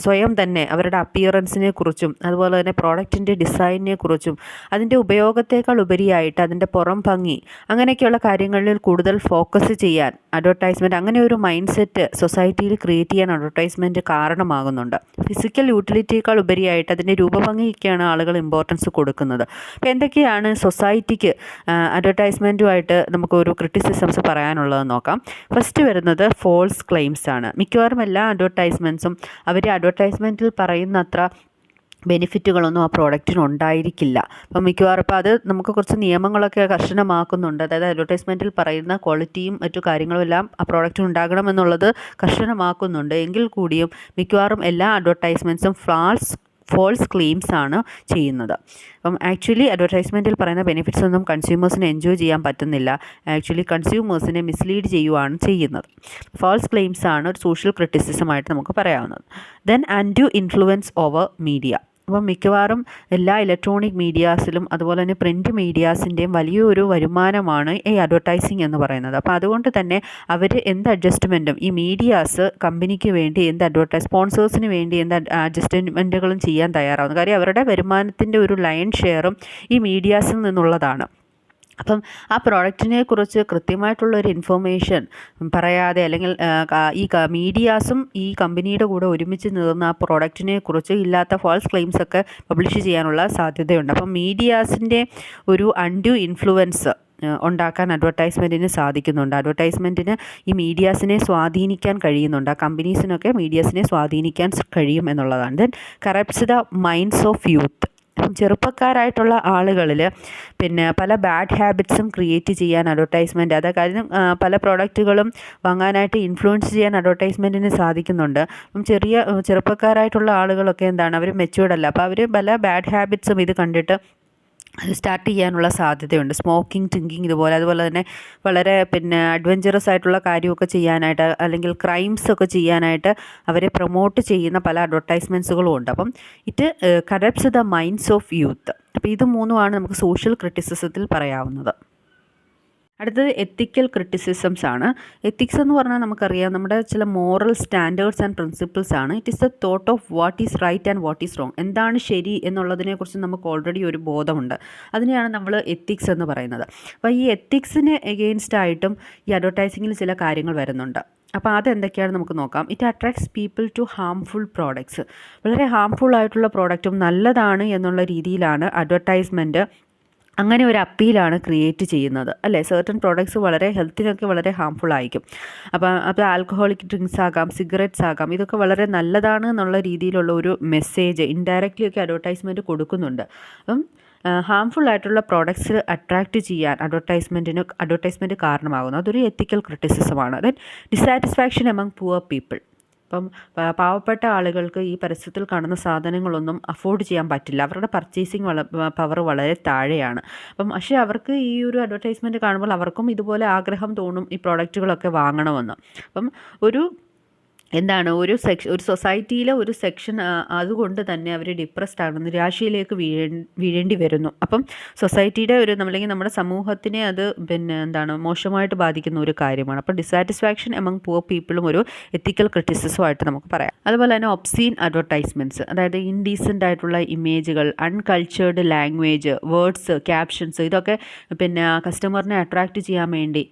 സ്വയം തന്നെ അവരുടെ അപ്പിയറൻസിനെ കുറിച്ചും അതുപോലെ തന്നെ പ്രോഡക്റ്റിൻ്റെ ഡിസൈനിനെ കുറിച്ചും അതിൻ്റെ ഉപയോഗത്തേക്കാൾ ഉപരിയായിട്ട് അതിൻ്റെ പുറം ഭംഗി അങ്ങനെയൊക്കെയുള്ള കാര്യങ്ങളിൽ കൂടുതൽ ഫോക്കസ് ചെയ്യാൻ അഡ്വർടൈസ്മെൻറ്റ്, അങ്ങനെ ഒരു മൈൻഡ് സെറ്റ് സൊസൈറ്റിയിൽ ക്രിയേറ്റ് ചെയ്യാൻ അഡ്വർടൈസ്മെൻറ്റ് കാരണമാകുന്നുണ്ട്. ഫിസിക്കൽ യൂട്ടിലിറ്റിയേക്കാൾ ഉപരിയായിട്ട് അതിൻ്റെ രൂപഭംഗിക്കൊക്കെയാണ് ആളുകൾ ഇമ്പോർട്ടൻസ് കൊടുക്കുന്നത്. അപ്പോൾ എന്തൊക്കെയാണ് സൊസൈറ്റിക്ക് അഡ്വർടൈസ്മെൻറ്റുമായിട്ട് നമുക്ക് ഒരു ക്രിറ്റിസിസംസ് പറയാനുള്ളതെന്ന് നോക്കാം. ഫസ്റ്റ് വരുന്നത് ഫോൾസ് ക്ലെയിംസ് ആണ്. മിക്കവാറും എല്ലാ അഡ്വർടൈസ്മെൻറ്റ്സും അവർ അഡ്വർടൈസ്മെൻറ്റിൽ പറയുന്ന അത്ര ബെനിഫിറ്റുകളൊന്നും ആ പ്രോഡക്റ്റിന് ഉണ്ടായിരിക്കില്ല. അപ്പം മിക്കവാറും അത് നമുക്ക് കുറച്ച് നിയമങ്ങളൊക്കെ കർശനമാക്കുന്നുണ്ട്. അതായത് അഡ്വർടൈസ്മെൻറ്റിൽ പറയുന്ന ക്വാളിറ്റിയും മറ്റു കാര്യങ്ങളും എല്ലാം ആ പ്രോഡക്റ്റിന് ഉണ്ടാകണമെന്നുള്ളത് കർശനമാക്കുന്നുണ്ട്. എങ്കിൽ കൂടിയും മിക്കവാറും എല്ലാ അഡ്വർടൈസ്മെൻറ്റ്സും ഫോൾസ് ക്ലെയിംസ് ആണ് ചെയ്യുന്നത്. അപ്പം ആക്ച്വലി അഡ്വർടൈസ്മെൻറ്റിൽ പറയുന്ന ബെനിഫിറ്റ്സ് ഒന്നും കൺസ്യൂമേഴ്സിന് എൻജോയ് ചെയ്യാൻ പറ്റുന്നില്ല. ആക്ച്വലി കൺസ്യൂമേഴ്സിനെ മിസ്ലീഡ് ചെയ്യുകയാണ് ചെയ്യുന്നത്. ഫോൾസ് ക്ലെയിംസ് ആണ് ഒരു സോഷ്യൽ ക്രിറ്റിസിസമായിട്ട് നമുക്ക് പറയാവുന്നത്. Then undue influence over media. അപ്പം മിക്കവാറും എല്ലാ ഇലക്ട്രോണിക് മീഡിയാസിലും അതുപോലെ തന്നെ പ്രിൻറ്റ് മീഡിയാസിൻ്റെയും വലിയൊരു വരുമാനമാണ് ഈ അഡ്വർടൈസിങ് എന്ന് പറയുന്നത്. അപ്പോൾ അതുകൊണ്ട് തന്നെ അവർ എന്ത് അഡ്ജസ്റ്റ്മെൻറ്റും ഈ മീഡിയാസ് കമ്പനിക്ക് വേണ്ടി സ്പോൺസേഴ്സിന് വേണ്ടി എന്ത് അഡ്ജസ്റ്റ്മെൻറ്റുകളും ചെയ്യാൻ തയ്യാറാവുന്നു. കാര്യം അവരുടെ വരുമാനത്തിൻ്റെ ഒരു ലയൺ ഷെയറും ഈ മീഡിയാസിൽ നിന്നുള്ളതാണ്. അപ്പം ആ പ്രോഡക്റ്റിനെ കുറിച്ച് കൃത്യമായിട്ടുള്ളൊരു ഇൻഫർമേഷൻ പറയാതെ, അല്ലെങ്കിൽ ഈ മീഡിയാസും ഈ കമ്പനിയുടെ കൂടെ ഒരുമിച്ച് നിൽക്കുന്ന ആ പ്രോഡക്റ്റിനെ കുറിച്ച് ഇല്ലാത്ത ഫാൾസ് ക്ലെയിംസ് ഒക്കെ പബ്ലിഷ് ചെയ്യാനുള്ള സാധ്യതയുണ്ട്. അപ്പം മീഡിയാസിൻ്റെ ഒരു അൺഡ്യൂ ഇൻഫ്ലുവൻസ് ഉണ്ടാക്കാൻ അഡ്വർടൈസ്മെൻറ്റിന് സാധിക്കുന്നുണ്ട്. അഡ്വർടൈസ്മെൻറ്റിന് ഈ മീഡിയാസിനെ സ്വാധീനിക്കാൻ കഴിയുന്നുണ്ട്. ആ കമ്പനീസിനൊക്കെ മീഡിയാസിനെ സ്വാധീനിക്കാൻ കഴിയും എന്നുള്ളതാണ്. Then corrupts the minds of youth. ചെറുപ്പക്കാരായിട്ടുള്ള ആളുകളിൽ പല ബാഡ് ഹാബിറ്റ്സും ക്രിയേറ്റ് ചെയ്യാൻ അഡ്വർടൈസ്മെൻറ്റ്, അതായത് കാര്യം പല പ്രോഡക്റ്റുകളും വാങ്ങാനായിട്ട് ഇൻഫ്ലുവൻസ് ചെയ്യാൻ അഡ്വർടൈസ്മെൻറ്റിന് സാധിക്കുന്നുണ്ട്. അപ്പം ചെറുപ്പക്കാരായിട്ടുള്ള ആളുകളൊക്കെ അവർ മെച്യൂർഡ് അല്ല. അപ്പോൾ അവർ പല ബാഡ് ഹാബിറ്റ്സും ഇത് കണ്ടിട്ട് അത് സ്റ്റാർട്ട് ചെയ്യാനുള്ള സാധ്യതയുണ്ട്. സ്മോക്കിംഗ്, ഡ്രിങ്കിങ്, അതുപോലെ തന്നെ വളരെ അഡ്വഞ്ചറസ് ആയിട്ടുള്ള കാര്യമൊക്കെ ചെയ്യാനായിട്ട്, അല്ലെങ്കിൽ ക്രൈംസ് ഒക്കെ ചെയ്യാനായിട്ട് അവരെ പ്രൊമോട്ട് ചെയ്യുന്ന പല അഡ്വർടൈസ്മെൻറ്റ്സുകളും ഉണ്ട്. അപ്പം it corrupts the minds of youth. അപ്പോൾ ഇത് മൂന്നുമാണ് നമുക്ക് സോഷ്യൽ ക്രിറ്റിസിസത്തിൽ പറയാവുന്നത്. അടുത്തത് എത്തിക്കൽ ക്രിറ്റിസിസംസ് ആണ്. എത്തിക്സ് എന്ന് പറഞ്ഞാൽ നമുക്കറിയാം നമ്മുടെ ചില മോറൽ സ്റ്റാൻഡേർഡ്സ് ആൻഡ് പ്രിൻസിപ്പിൾസ് ആണ്. It is the thought of what is right and what is wrong. എന്താണ് ശരി എന്നുള്ളതിനെക്കുറിച്ച് നമുക്ക് ഓൾറെഡി ഒരു ബോധമുണ്ട്. അതിനെയാണ് നമ്മൾ എത്തിക്സ് എന്ന് പറയുന്നത്. അപ്പോൾ ഈ എത്തിക്സിന് എഗെയിൻസ്റ്റ് ആയിട്ടും ഈ അഡ്വർടൈസിങ്ങിൽ ചില കാര്യങ്ങൾ വരുന്നുണ്ട്. അപ്പോൾ അതെന്തൊക്കെയാണ് നമുക്ക് നോക്കാം. It attracts people to harmful products. വളരെ ഹാംഫുൾ ആയിട്ടുള്ള പ്രോഡക്റ്റും നല്ലതാണ് എന്നുള്ള രീതിയിലാണ് അഡ്വർടൈസ്മെൻറ്റ് അങ്ങനെ ഒരു അപ്പീലാണ് ക്രിയേറ്റ് ചെയ്യുന്നത്, അല്ലേ? സർട്ടൺ പ്രോഡക്ട്സ് വളരെ ഹെൽത്തിനൊക്കെ വളരെ ഹാംഫുൾ ആയിരിക്കും. അപ്പോൾ ആൽക്കഹോളിക് ഡ്രിങ്ക്സ് ആകാം, സിഗരറ്റ്സ് ആകാം, ഇതൊക്കെ വളരെ നല്ലതാണ് എന്നുള്ള രീതിയിലുള്ള ഒരു മെസ്സേജ് ഇൻഡയറക്റ്റ്ലി ഒക്കെ അഡ്വർടൈസ്മെൻറ്റ് കൊടുക്കുന്നുണ്ട്. അപ്പം ഹാംഫുൾ ആയിട്ടുള്ള പ്രോഡക്ട്സ് അട്രാക്റ്റ് ചെയ്യാൻ അഡ്വർടൈസ്മെൻറ്റ് കാരണമാകുന്നു. അതൊരു എത്തിക്കൽ ക്രിറ്റിസിസമാണ്. Then dissatisfaction among poor people. അപ്പം പാവപ്പെട്ട ആളുകൾക്ക് ഈ പരസ്യത്തിൽ കാണുന്ന സാധനങ്ങളൊന്നും അഫോർഡ് ചെയ്യാൻ പറ്റില്ല. അവരുടെ പർച്ചേസിങ് പവർ വളരെ താഴെയാണ്. പക്ഷേ അവർക്ക് ഈ ഒരു അഡ്വർടൈസ്മെൻറ്റ് കാണുമ്പോൾ അവർക്കും ഇതുപോലെ ആഗ്രഹം തോന്നും ഈ പ്രോഡക്റ്റുകളൊക്കെ വാങ്ങണമെന്ന്. ഒരു സൊസൈറ്റിയിലെ ഒരു സെക്ഷൻ അതുകൊണ്ട് തന്നെ അവർ ഡിപ്രസ്ഡ് ആണ്, നിരാശയിലേക്ക് വീഴേണ്ടി വരുന്നു. അപ്പം സൊസൈറ്റിയുടെ അല്ലെങ്കിൽ നമ്മുടെ സമൂഹത്തിനെ അത് മോശമായിട്ട് ബാധിക്കുന്ന ഒരു കാര്യമാണ്. അപ്പോൾ ഡിസാറ്റിസ്ഫാക്ഷൻ എമംഗ് പുവർ പീപ്പിളും ഒരു എത്തിക്കൽ ക്രിറ്റിസിസമായിട്ട് നമുക്ക് പറയാം. അതുപോലെ തന്നെ ഒബ്സീൻ അഡ്വർടൈസ്മെൻറ്റ്സ്, അതായത് ഇൻഡീസൻ്റ് ആയിട്ടുള്ള ഇമേജുകൾ, അൺകൾച്ചേർഡ് ലാംഗ്വേജ്, വേർഡ്സ്, ക്യാപ്ഷൻസ്, ഇതൊക്കെ കസ്റ്റമറിനെ അട്രാക്റ്റ് ചെയ്യാൻ വേണ്ടി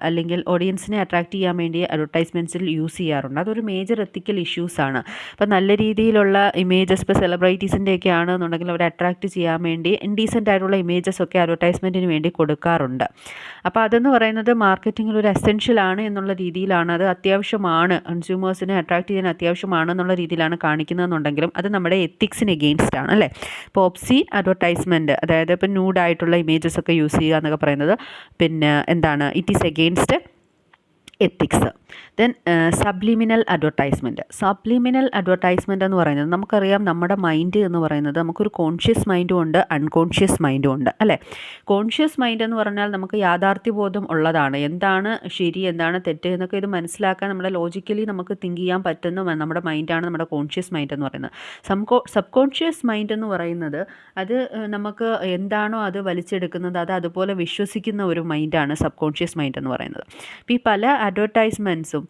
അല്ലെങ്കിൽ ഓഡിയൻസിനെ അട്രാക്റ്റ് ചെയ്യാൻ വേണ്ടി അഡ്വർടൈസ്മെൻറ്റ്സിൽ യൂസ് ചെയ്യാറുണ്ട്. അതൊരു മേജർ എത്തിക്കൽ ഇഷ്യൂസാണ്. അപ്പോൾ നല്ല രീതിയിലുള്ള ഇമേജസ് ഇപ്പോൾ സെലിബ്രിറ്റീസിൻ്റെയൊക്കെ ആണെന്നുണ്ടെങ്കിൽ അവരെ അട്രാക്റ്റ് ചെയ്യാൻ വേണ്ടി ഇൻഡീസെൻ്റ് ആയിട്ടുള്ള ഇമേജസ് ഒക്കെ അഡ്വർടൈസ്മെൻറ്റിന് വേണ്ടി കൊടുക്കാറുണ്ട്. അപ്പോൾ അതെന്ന് പറയുന്നത് മാർക്കറ്റിങ്ങിൽ ഒരു എസെൻഷ്യൽ ആണ് എന്നുള്ള രീതിയിലാണ്, അത് അത്യാവശ്യമാണ്, കൺസ്യൂമേഴ്സിനെ അട്രാക്റ്റ് ചെയ്യാൻ അത്യാവശ്യമാണ് എന്നുള്ള രീതിയിലാണ് കാണിക്കുന്നതെന്നുണ്ടെങ്കിലും അത് നമ്മുടെ എത്തിക്സിന് എഗെയിൻസ്റ്റ് ആണ് അല്ലേ. ഇപ്പോൾ ഒബ്സീൻ അഡ്വർടൈസ്മെൻറ്റ്, അതായത് ഇപ്പോൾ ന്യൂഡായിട്ടുള്ള ഇമേജസ് ഒക്കെ യൂസ് ചെയ്യുക എന്നൊക്കെ പറയുന്നത് പിന്നെ എന്താണ്, it is against ethics. Then subliminal advertisement. Subliminal advertisement എന്ന് പറയുന്നത് നമുക്കറിയാം, നമ്മുടെ മൈൻഡ് എന്ന് പറയുന്നത് നമുക്കൊരു കോൺഷ്യസ് മൈൻഡും ഉണ്ട്, അൺകോൺഷ്യസ് മൈൻഡും ഉണ്ട് അല്ലേ. കോൺഷ്യസ് മൈൻഡ് എന്ന് പറഞ്ഞാൽ നമുക്ക് യാഥാർത്ഥ്യബോധം ഉള്ളതാണ്, എന്താണ് ശരി എന്താണ് തെറ്റ് എന്നൊക്കെ ഇത് മനസ്സിലാക്കാൻ നമ്മുടെ ലോജിക്കലി നമുക്ക് തിങ്ക് ചെയ്യാൻ പറ്റുന്ന നമ്മുടെ മൈൻഡാണ് നമ്മുടെ കോൺഷ്യസ് മൈൻഡ് എന്ന് പറയുന്നത്. സബ് കോൺഷ്യസ് മൈൻഡ് എന്ന് പറയുന്നത് അത് നമുക്ക് എന്താണോ അത് വലിച്ചെടുക്കുന്നത് അത് അതുപോലെ വിശ്വസിക്കുന്ന ഒരു മൈൻഡാണ് സബ് കോൺഷ്യസ് മൈൻഡ് എന്ന് പറയുന്നത്. അപ്പോൾ ഈ പല അഡ്വർടൈസ്മെൻറ്റ്സും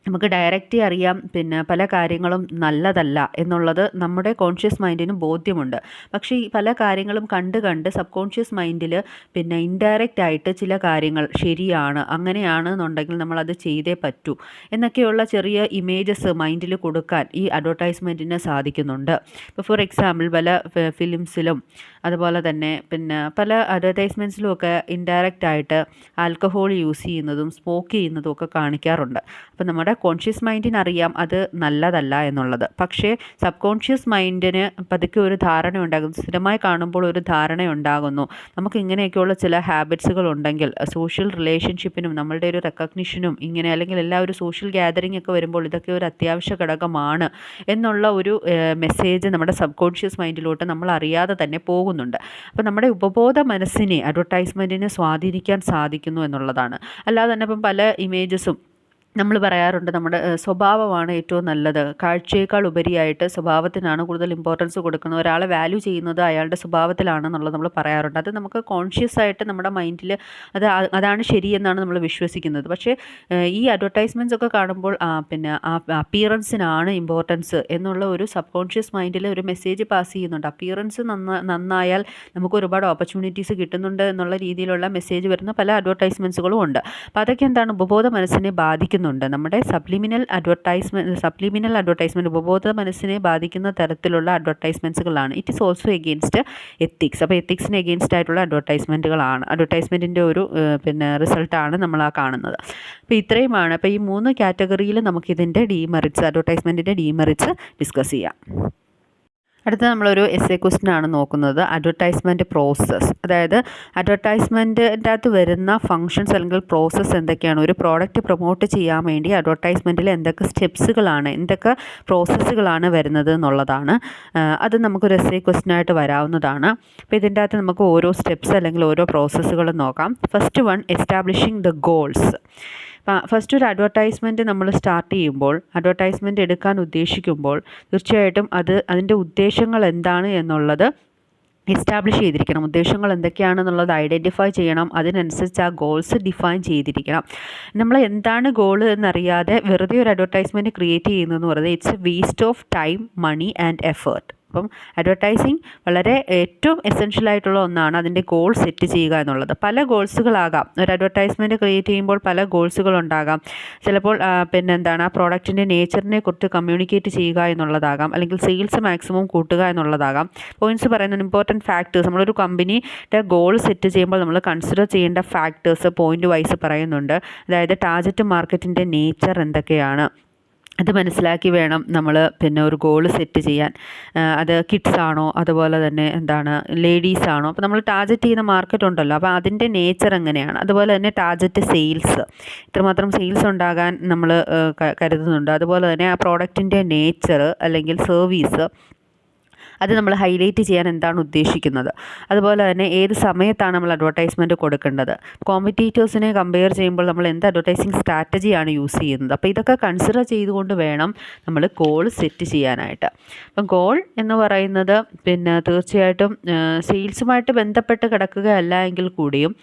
നമുക്ക് ഡയറക്റ്റ്ലി അറിയാം പിന്നെ പല കാര്യങ്ങളും നല്ലതല്ല എന്നുള്ളത് നമ്മുടെ കോൺഷ്യസ് മൈൻഡിന് ബോധ്യമുണ്ട്. പക്ഷേ ഈ പല കാര്യങ്ങളും കണ്ട് സബ് കോൺഷ്യസ് മൈൻഡിൽ പിന്നെ ഇൻഡയറക്റ്റ് ആയിട്ട് ചില കാര്യങ്ങൾ ശരിയാണ്, അങ്ങനെയാണ് എന്നുണ്ടെങ്കിൽ നമ്മളത് ചെയ്തേ പറ്റൂ എന്നൊക്കെയുള്ള ചെറിയ ഇമേജസ് മൈൻഡിൽ കൊടുക്കാൻ ഈ അഡ്വർടൈസ്മെൻറ്റിന് സാധിക്കുന്നുണ്ട്. ഇപ്പോൾ ഫോർ എക്സാമ്പിൾ പല ഫിലിംസിലും അതുപോലെ തന്നെ പിന്നെ പല അഡ്വർടൈസ്മെൻറ്റ്സിലും ഒക്കെ ഇൻഡയറക്റ്റ് ആയിട്ട് ആൽക്കഹോൾ യൂസ് ചെയ്യുന്നതും സ്മോക്ക് ചെയ്യുന്നതും ഒക്കെ കാണിക്കാറുണ്ട്. അപ്പോൾ നമ്മുടെ കോൺഷ്യസ് മൈൻഡിന് അറിയാം അത് നല്ലതല്ല എന്നുള്ളത്, പക്ഷേ സബ് കോൺഷ്യസ് മൈൻഡിന് പതുക്കെ ഒരു ധാരണ ഉണ്ടാകുന്നു, സ്ഥിരമായി കാണുമ്പോൾ ഒരു ധാരണ ഉണ്ടാകുന്നു, നമുക്ക് ഇങ്ങനെയൊക്കെയുള്ള ചില ഹാബിറ്റ്സുകൾ ഉണ്ടെങ്കിൽ സോഷ്യൽ റിലേഷൻഷിപ്പിനും നമ്മളുടെ ഒരു റെക്കഗ്നിഷനും ഇങ്ങനെ അല്ലെങ്കിൽ എല്ലാ ഒരു സോഷ്യൽ ഗ്യാതറിംഗ് ഒക്കെ വരുമ്പോൾ ഇതൊക്കെ ഒരു അത്യാവശ്യ ഘടകമാണ് എന്നുള്ള ഒരു മെസ്സേജ് നമ്മുടെ സബ് കോൺഷ്യസ് മൈൻഡിലോട്ട് നമ്മൾ അറിയാതെ തന്നെ പോകുന്നുണ്ട്. അപ്പോൾ നമ്മുടെ ഉപബോധ മനസ്സിനെ അഡ്വർടൈസ്മെൻറ്റിനെ സ്വാധീനിക്കാൻ സാധിക്കുന്നു എന്നുള്ളതാണ്. അല്ലാതെ തന്നെ ഇപ്പം പല ഇമേജസും നമ്മൾ പറയാറുണ്ട് നമ്മുടെ സ്വഭാവമാണ് ഏറ്റവും നല്ലത്, കാഴ്ചയേക്കാൾ ഉപരിയായിട്ട് സ്വഭാവത്തിനാണ് കൂടുതൽ ഇമ്പോർട്ടൻസ് കൊടുക്കുന്നത്, ഒരാളെ വാല്യൂ ചെയ്യുന്നത് അയാളുടെ സ്വഭാവത്തിലാണെന്നുള്ളത് നമ്മൾ പറയാറുണ്ട്. അത് നമുക്ക് കോൺഷ്യസ് ആയിട്ട് നമ്മുടെ മൈൻഡിൽ അതാണ് ശരിയെന്നാണ് നമ്മൾ വിശ്വസിക്കുന്നത്. പക്ഷേ ഈ അഡ്വർടൈസ്മെൻറ്റ്സ് ഒക്കെ കാണുമ്പോൾ പിന്നെ അപ്പിയറൻസിനാണ് ഇമ്പോർട്ടൻസ് എന്നുള്ള ഒരു സബ് കോൺഷ്യസ് മൈൻഡിൽ ഒരു മെസ്സേജ് പാസ് ചെയ്യുന്നുണ്ട്. അപ്പിയറൻസ് നന്നായാൽ നമുക്ക് ഒരുപാട് ഓപ്പർച്യൂണിറ്റീസ് കിട്ടുന്നുണ്ട് എന്നുള്ള രീതിയിലുള്ള മെസ്സേജ് വരുന്ന പല അഡ്വർടൈസ്മെൻറ്റ്സുകളും ഉണ്ട്. അപ്പോൾ അതൊക്കെ എന്താണ്, ഉപബോധ മനസ്സിനെ ബാധിക്കുന്നു. നമ്മുടെ സപ്ലിമിനൽ അഡ്വർടൈസ്മെൻറ്റ് ഉപബോധ മനസ്സിനെ ബാധിക്കുന്ന തരത്തിലുള്ള അഡ്വർടൈസ്മെൻറ്റ്സുകളാണ്. It is also against ethics. അപ്പോൾ എത്തിക്സിന് എഗെയിൻസ്റ്റ് ആയിട്ടുള്ള അഡ്വർടൈസ്മെൻറ്റിൻ്റെ ഒരു പിന്നെ റിസൾട്ടാണ് നമ്മൾ കാണുന്നത്. അപ്പോൾ ഇത്രയുമാണ്. അപ്പോൾ ഈ 3 കാറ്റഗറിയിൽ നമുക്കിതിൻ്റെ അഡ്വർടൈസ്മെൻറ്റിൻ്റെ ഡീമെറിറ്റ്സ് ഡിസ്കസ് ചെയ്യാം. അടുത്ത നമ്മളൊരു എസ്സേ ക്വസ്റ്റ്യൻ ആണ് നോക്കുന്നത്, അഡ്വർടൈസ്മെൻറ്റ് പ്രോസസ്സ്. അതായത് അഡ്വർടൈസ്മെൻറ്റിൻ്റെ അകത്ത് വരുന്ന ഫങ്ഷൻസ് അല്ലെങ്കിൽ പ്രോസസ്സ് എന്തൊക്കെയാണ്, ഒരു പ്രോഡക്റ്റ് പ്രൊമോട്ട് ചെയ്യാൻ വേണ്ടി അഡ്വർടൈസ്മെൻറ്റിൽ എന്തൊക്കെ സ്റ്റെപ്സുകളാണ്, എന്തൊക്കെ പ്രോസസ്സുകളാണ് വരുന്നത് എന്നുള്ളതാണ്. അത് നമുക്കൊരു എസ്സേ ക്വസ്റ്റ്യൻ ആയിട്ട് വരാവുന്നതാണ്. അപ്പോൾ ഇതിൻ്റെ അകത്ത് നമുക്ക് ഓരോ സ്റ്റെപ്സ് അല്ലെങ്കിൽ ഓരോ പ്രോസസ്സുകളും നോക്കാം. First one, establishing the goals. First ഒരു അഡ്വർടൈസ്മെൻറ്റ് നമ്മൾ സ്റ്റാർട്ട് ചെയ്യുമ്പോൾ, അഡ്വർടൈസ്മെൻറ്റ് എടുക്കാൻ ഉദ്ദേശിക്കുമ്പോൾ തീർച്ചയായിട്ടും അതിൻ്റെ ഉദ്ദേശങ്ങൾ എന്താണ് എന്നുള്ളത് എസ്റ്റാബ്ലിഷ് ചെയ്തിരിക്കണം. ഉദ്ദേശങ്ങൾ എന്തൊക്കെയാണെന്നുള്ളത് ഐഡൻറ്റിഫൈ ചെയ്യണം. അതിനനുസരിച്ച് ആ ഗോൾസ് ഡിഫൈൻ ചെയ്തിരിക്കണം. നമ്മൾ എന്താണ് ഗോൾ എന്നറിയാതെ വെറുതെ ഒരു അഡ്വർടൈസ്മെൻറ്റ് ക്രിയേറ്റ് ചെയ്യുന്നതെന്ന് പറയുന്നത് it's a waste of time, money and effort. അപ്പം അഡ്വർടൈസിങ് വളരെ ഏറ്റവും എസെൻഷ്യൽ ആയിട്ടുള്ള ഒന്നാണ് അതിൻ്റെ ഗോൾ സെറ്റ് ചെയ്യുക എന്നുള്ളത്. പല ഗോൾസുകളാകാം, ഒരു അഡ്വർടൈസ്മെൻറ്റ് ക്രിയേറ്റ് ചെയ്യുമ്പോൾ പല ഗോൾസുകളുണ്ടാകാം. ചിലപ്പോൾ ആ പ്രോഡക്റ്റിൻ്റെ നേച്ചറിനെ കുറിച്ച് കമ്മ്യൂണിക്കേറ്റ് ചെയ്യുക എന്നുള്ളതാകാം, അല്ലെങ്കിൽ സെയിൽസ് മാക്സിമം കൂട്ടുക എന്നുള്ളതാകാം. പോയിൻറ്റ്സ് പറയുന്നത് ഇമ്പോർട്ടൻറ്റ് ഫാക്ടേഴ്സ്, നമ്മളൊരു കമ്പനിയുടെ ഗോൾ സെറ്റ് ചെയ്യുമ്പോൾ നമ്മൾ കൺസിഡർ ചെയ്യേണ്ട ഫാക്ടേഴ്സ് പോയിൻ്റ് വൈസ് പറയുന്നുണ്ട്. അതായത് ടാർഗറ്റ് മാർക്കറ്റിൻ്റെ നേച്ചർ എന്തൊക്കെയാണ്, അത് മനസ്സിലാക്കി വേണം നമ്മൾ ഒരു ഗോൾ സെറ്റ് ചെയ്യാൻ. അത് കിഡ്സ് ആണോ, അതുപോലെ തന്നെ ലേഡീസ് ആണോ, അപ്പോൾ നമ്മൾ ടാർഗറ്റ് ചെയ്യുന്ന മാർക്കറ്റ് ഉണ്ടല്ലോ, അപ്പോൾ അതിൻ്റെ നേച്ചർ എങ്ങനെയാണ്. അതുപോലെ തന്നെ ടാർഗറ്റ് സെയിൽസ്, ഇത്രമാത്രം സെയിൽസ് ഉണ്ടാകാൻ നമ്മൾ കരുതുന്നുണ്ട്. അതുപോലെ തന്നെ ആ പ്രോഡക്റ്റിൻ്റെ നേച്ചർ അല്ലെങ്കിൽ സർവീസ് അത് നമ്മൾ ഹൈലൈറ്റ് ചെയ്യാൻ എന്താണ് ഉദ്ദേശിക്കുന്നത്. അതുപോലെ തന്നെ ഏത് സമയത്താണ് നമ്മൾ അഡ്വർടൈസ്മെൻറ്റ് കൊടുക്കേണ്ടത്. കോമ്പറ്റീറ്റേഴ്സിനെ കമ്പയർ ചെയ്യുമ്പോൾ നമ്മൾ എന്ത് അഡ്വർടൈസിങ് സ്ട്രാറ്റജിയാണ് യൂസ് ചെയ്യുന്നത്. അപ്പോൾ ഇതൊക്കെ കൺസിഡർ ചെയ്തുകൊണ്ട് വേണം നമ്മൾ ഗോൾ സെറ്റ് ചെയ്യാനായിട്ട്. അപ്പം ഗോൾ എന്ന് പറയുന്നത് തീർച്ചയായിട്ടും സെയിൽസുമായിട്ട് ബന്ധപ്പെട്ട് കിടക്കുകയല്ല എങ്കിൽ കൂടിയും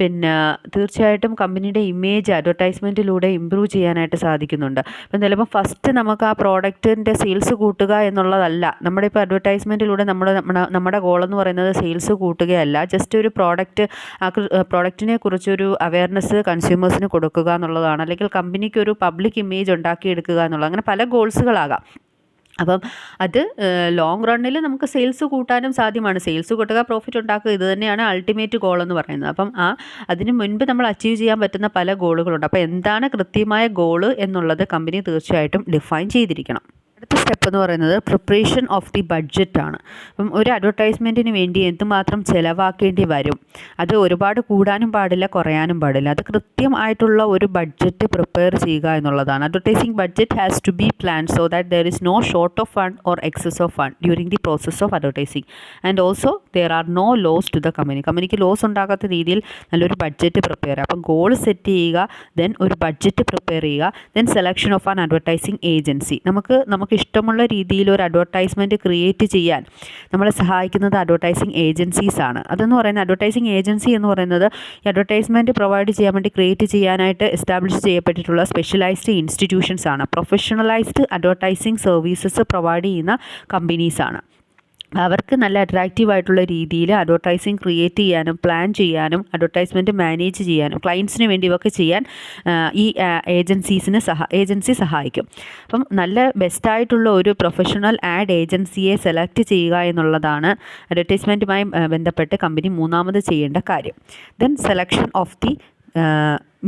പിന്നെ തീർച്ചയായിട്ടും കമ്പനിയുടെ ഇമേജ് അഡ്വർടൈസ്മെൻറ്റിലൂടെ ഇമ്പ്രൂവ് ചെയ്യാനായിട്ട് സാധിക്കുന്നുണ്ട്. ഇപ്പം ചിലപ്പോൾ ഫസ്റ്റ് നമുക്ക് ആ പ്രോഡക്റ്റിൻ്റെ സെയിൽസ് കൂട്ടുക എന്നുള്ളതല്ല. നമ്മുടെ ഇപ്പോൾ അഡ്വർടൈസ്മെൻറ്റിലൂടെ നമ്മുടെ ഗോളെന്ന് പറയുന്നത് സെയിൽസ് കൂട്ടുകയല്ല, ജസ്റ്റ് ഒരു പ്രോഡക്റ്റിനെ കുറിച്ചൊരു അവയർനെസ് കൺസ്യൂമേഴ്സിന് കൊടുക്കുക എന്നുള്ളതാണ്, അല്ലെങ്കിൽ കമ്പനിക്ക് ഒരു പബ്ലിക് ഇമേജ് ഉണ്ടാക്കിയെടുക്കുക എന്നുള്ളത്. അങ്ങനെ പല ഗോൾസുകളാകാം. അപ്പം അത് ലോങ് റണ്ണിൽ നമുക്ക് സെയിൽസ് കൂട്ടാനും സാധ്യമാണ്. സെയിൽസ് കൂട്ടുക, പ്രോഫിറ്റ് ഉണ്ടാക്കുക, ഇത് തന്നെയാണ് അൾട്ടിമേറ്റ് ഗോൾ എന്ന് പറയുന്നത്. അപ്പം അതിന് മുൻപ് നമ്മൾ അച്ചീവ് ചെയ്യാൻ പറ്റുന്ന പല ഗോളുകളുണ്ട്. അപ്പോൾ എന്താണ് കൃത്യമായ ഗോള് എന്നുള്ളത് കമ്പനി തീർച്ചയായിട്ടും ഡിഫൈൻ ചെയ്തിരിക്കണം. അടുത്ത സ്റ്റെപ്പ് എന്ന് പറയുന്നത് പ്രിപ്പറേഷൻ ഓഫ് ദി ബഡ്ജറ്റ് ആണ്. അപ്പം ഒരു അഡ്വർടൈസ്മെൻറ്റിന് വേണ്ടി എന്തുമാത്രം ചിലവാക്കേണ്ടി വരും, അത് ഒരുപാട് കൂടാനും പാടില്ല, കുറയാനും പാടില്ല. അത് കൃത്യമായിട്ടുള്ള ഒരു ബഡ്ജറ്റ് പ്രിപ്പയർ ചെയ്യുക എന്നുള്ളതാണ്. Advertising budget has to be plan so that there is no short of fund or excess of fund during the process of advertising and also there are no loss to the കമ്പനിക്ക് loss ഉണ്ടാകാത്ത രീതിയിൽ നല്ലൊരു budget prepare ചെയ്യുക. അപ്പം goal set ചെയ്യുക, then ഒരു budget prepare ചെയ്യുക, then selection of an advertising agency. നമുക്ക് ഇഷ്ടമുള്ള രീതിയിൽ ഒരു അഡ്വർടൈസ്മെൻറ്റ് ക്രിയേറ്റ് ചെയ്യാൻ നമ്മളെ സഹായിക്കുന്നത് അഡ്വർടൈസിങ് ഏജൻസീസ് ആണ്. അതെന്ന് പറയുന്നത് അഡ്വർടൈസിങ് ഏജൻസി എന്ന് പറയുന്നത് ഈ അഡ്വർടൈസ്മെൻറ്റ് പ്രൊവൈഡ് ചെയ്യാൻ വേണ്ടി ക്രിയേറ്റ് ചെയ്യാനായിട്ട് എസ്റ്റാബ്ലിഷ് ചെയ്യപ്പെട്ടിട്ടുള്ള സ്പെഷ്യലൈസ്ഡ് ഇൻസ്റ്റിറ്റ്യൂഷൻസ് ആണ്. പ്രൊഫഷണലൈസ്ഡ് അഡ്വർടൈസിങ് സർവീസസ് പ്രൊവൈഡ് ചെയ്യുന്ന കമ്പനീസാണ്. അവർക്ക് നല്ല അട്രാക്റ്റീവ് ആയിട്ടുള്ള രീതിയിൽ അഡ്വർടൈസിങ് ക്രിയേറ്റ് ചെയ്യാനും പ്ലാൻ ചെയ്യാനും അഡ്വർടൈസ്മെൻറ്റ് മാനേജ് ചെയ്യാനും ക്ലയൻസിന് വേണ്ടി ഇവയൊക്കെ ചെയ്യാൻ ഈ ഏജൻസി സഹായിക്കും. അപ്പം നല്ല ബെസ്റ്റായിട്ടുള്ള ഒരു പ്രൊഫഷണൽ ആഡ് ഏജൻസിയെ സെലക്ട് ചെയ്യുക എന്നുള്ളതാണ് അഡ്വർടൈസ്മെൻറ്റുമായി ബന്ധപ്പെട്ട് കമ്പനി മൂന്നാമത് ചെയ്യേണ്ട കാര്യം. Then selection of the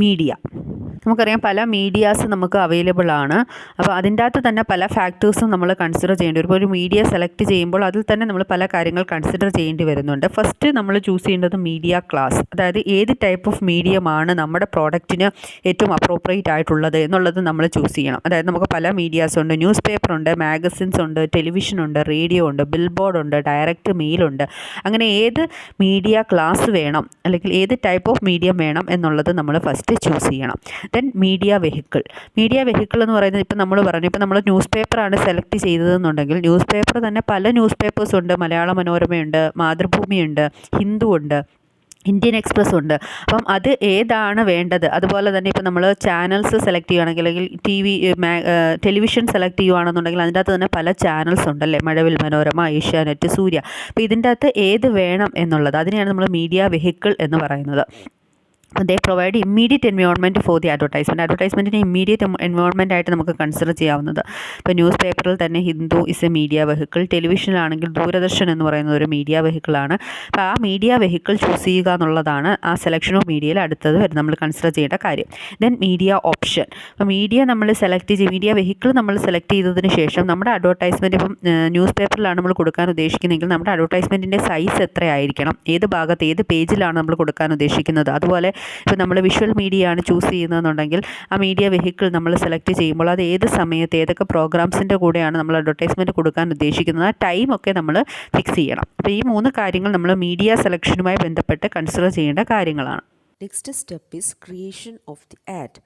media. നമുക്കറിയാം പല മീഡിയാസ് നമുക്ക് അവൈലബിൾ ആണ്. അപ്പോൾ അതിൻ്റെ അകത്ത് തന്നെ പല ഫാക്ടേഴ്സും നമ്മൾ കൺസിഡർ ചെയ്യേണ്ടി വരും. ഇപ്പോൾ ഒരു മീഡിയ സെലക്ട് ചെയ്യുമ്പോൾ അതിൽ തന്നെ നമ്മൾ പല കാര്യങ്ങൾ കൺസിഡർ ചെയ്യേണ്ടി വരുന്നുണ്ട്. ഫസ്റ്റ് നമ്മൾ ചൂസ് ചെയ്യേണ്ടത് മീഡിയ ക്ലാസ്, അതായത് ഏത് ടൈപ്പ് ഓഫ് മീഡിയമാണ് നമ്മുടെ പ്രോഡക്റ്റിന് ഏറ്റവും അപ്രോപ്രിയേറ്റ് ആയിട്ടുള്ളത് എന്നുള്ളത് നമ്മൾ ചൂസ് ചെയ്യണം. അതായത് നമുക്ക് പല മീഡിയാസ് ഉണ്ട്, ന്യൂസ് പേപ്പർ ഉണ്ട്, മാഗസിൻസ് ഉണ്ട്, ടെലിവിഷൻ ഉണ്ട്, റേഡിയോ ഉണ്ട്, ബിൽ ബോർഡ് ഉണ്ട്, ഡയറക്റ്റ് മെയിൽ ഉണ്ട്. അങ്ങനെ ഏത് മീഡിയ ക്ലാസ് വേണം അല്ലെങ്കിൽ ഏത് ടൈപ്പ് ഓഫ് മീഡിയം വേണം എന്നുള്ളത് നമ്മൾ ഫസ്റ്റ് ചൂസ് ചെയ്യണം. ദെൻ മീഡിയ വെഹിക്കിൾ എന്ന് പറയുന്നത് ഇപ്പോൾ നമ്മൾ പറഞ്ഞു, ഇപ്പോൾ നമ്മൾ ന്യൂസ് പേപ്പറാണ് സെലക്ട് ചെയ്തതെന്നുണ്ടെങ്കിൽ ന്യൂസ് പേപ്പർ തന്നെ പല ന്യൂസ് പേപ്പേഴ്സ് ഉണ്ട്. മലയാള മനോരമയുണ്ട്, മാതൃഭൂമിയുണ്ട്, ഹിന്ദു ഉണ്ട്, ഇന്ത്യൻ എക്സ്പ്രസ് ഉണ്ട്. അപ്പം അത് ഏതാണ് വേണ്ടത്. അതുപോലെ തന്നെ ഇപ്പോൾ നമ്മൾ ചാനൽസ് സെലക്ട് ചെയ്യുകയാണെങ്കിൽ അല്ലെങ്കിൽ ടെലിവിഷൻ സെലക്ട് ചെയ്യുകയാണെന്നുണ്ടെങ്കിൽ അതിൻ്റെ അകത്ത് തന്നെ പല ചാനൽസ് ഉണ്ടല്ലേ, മഴവിൽ മനോരമ, ഏഷ്യാനെറ്റ്, സൂര്യ. അപ്പോൾ ഇതിൻ്റെ അകത്ത് ഏത് വേണം എന്നുള്ളത്, അതിനെയാണ് നമ്മൾ മീഡിയ വെഹിക്കിൾ എന്ന് പറയുന്നത്. They provide immediate environment for the അഡ്വർടൈസ്മെൻറ്റിന് ഇമ്മീഡിയറ്റ് എൻവയോൺമെൻ്റ് ആയിട്ട് നമുക്ക് കൺസിഡർ ചെയ്യാവുന്നത്. ഇപ്പോൾ ന്യൂസ് പേപ്പറിൽ തന്നെ Hindu is a media vehicle, ടെലിവിഷനിലാണെങ്കിൽ ദൂരദർശൻ എന്ന് പറയുന്നത് ഒരു മീഡിയ വെഹിക്കിളാണ്. അപ്പോൾ ആ മീഡിയ വെഹിക്കിൾ ചൂസ് ചെയ്യുക എന്നുള്ളതാണ് ആ സെലക്ഷൻ ഓഫ് മീഡിയയിൽ അടുത്തത് നമ്മൾ കൺസിഡർ ചെയ്യേണ്ട കാര്യം. Then media option. അപ്പോൾ മീഡിയ വെഹിക്കിൾ നമ്മൾ സെലക്ട് ചെയ്തതിന് ശേഷം നമ്മുടെ അഡ്വർടൈസ്മെൻറ്റ് ഇപ്പം ന്യൂസ് പേപ്പറിലാണ് നമ്മൾ കൊടുക്കാൻ ഉദ്ദേശിക്കുന്നതെങ്കിൽ നമ്മുടെ അഡ്വർടൈസ്മെൻറ്റിൻ്റെ സൈസ് എത്രയായിരിക്കണം, ഏത് ഭാഗത്ത് ഏത് പേജിലാണ് നമ്മൾ കൊടുക്കാൻ ഉദ്ദേശിക്കുന്നത്. അതുപോലെ ഇപ്പോൾ നമ്മൾ വിഷ്വൽ മീഡിയ ആണ് ചൂസ് ചെയ്യുന്നതെന്നുണ്ടെങ്കിൽ ആ മീഡിയ വെഹിക്കിൾ നമ്മൾ സെലക്ട് ചെയ്യുമ്പോൾ അത് ഏത് സമയത്ത് ഏതൊക്കെ പ്രോഗ്രാംസിൻ്റെ കൂടെയാണ് നമ്മൾ അഡ്വർടൈസ്മെൻറ്റ് കൊടുക്കാൻ ഉദ്ദേശിക്കുന്നത്, ആ ടൈമൊക്കെ നമ്മൾ ഫിക്സ് ചെയ്യണം. അപ്പോൾ ഈ 3 കാര്യങ്ങൾ നമ്മൾ മീഡിയ സെലക്ഷനുമായി ബന്ധപ്പെട്ട് കൺസിഡർ ചെയ്യേണ്ട കാര്യങ്ങളാണ്. Next step is creation of the add.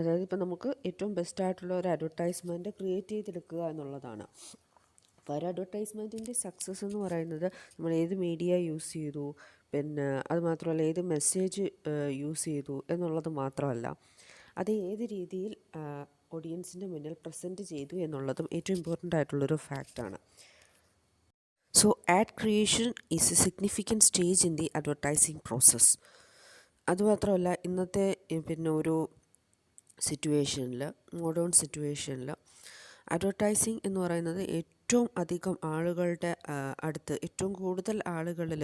അതായത് ഇപ്പോൾ നമുക്ക് ഏറ്റവും ബെസ്റ്റായിട്ടുള്ള ഒരു അഡ്വർടൈസ്മെൻറ്റ് ക്രിയേറ്റ് ചെയ്തെടുക്കുക എന്നുള്ളതാണ്. അപ്പോൾ ഒരു അഡ്വർടൈസ്മെൻറ്റിൻ്റെ സക്സസ് എന്ന് പറയുന്നത് നമ്മൾ ഏത് മീഡിയ യൂസ് ചെയ്തു, പിന്നെ അതുമാത്രമല്ല ഏത് മെസ്സേജ് യൂസ് ചെയ്തു എന്നുള്ളത് മാത്രമല്ല, അത് ഏത് രീതിയിൽ ഓഡിയൻസിൻ്റെ മുന്നിൽ പ്രസൻറ്റ് ചെയ്തു എന്നുള്ളതും ഏറ്റവും ഇമ്പോർട്ടൻ്റ് ആയിട്ടുള്ളൊരു ഫാക്റ്റാണ്. So ad creation is a significant stage in the advertising process. അതുമാത്രമല്ല ഇന്നത്തെ ഒരു സിറ്റുവേഷനിൽ, മോഡേൺ സിറ്റുവേഷനിൽ അഡ്വർടൈസിങ് എന്ന് പറയുന്നത് ഏറ്റവും അധികം ആളുകളുടെ അടുത്ത്, ഏറ്റവും കൂടുതൽ ആളുകളിൽ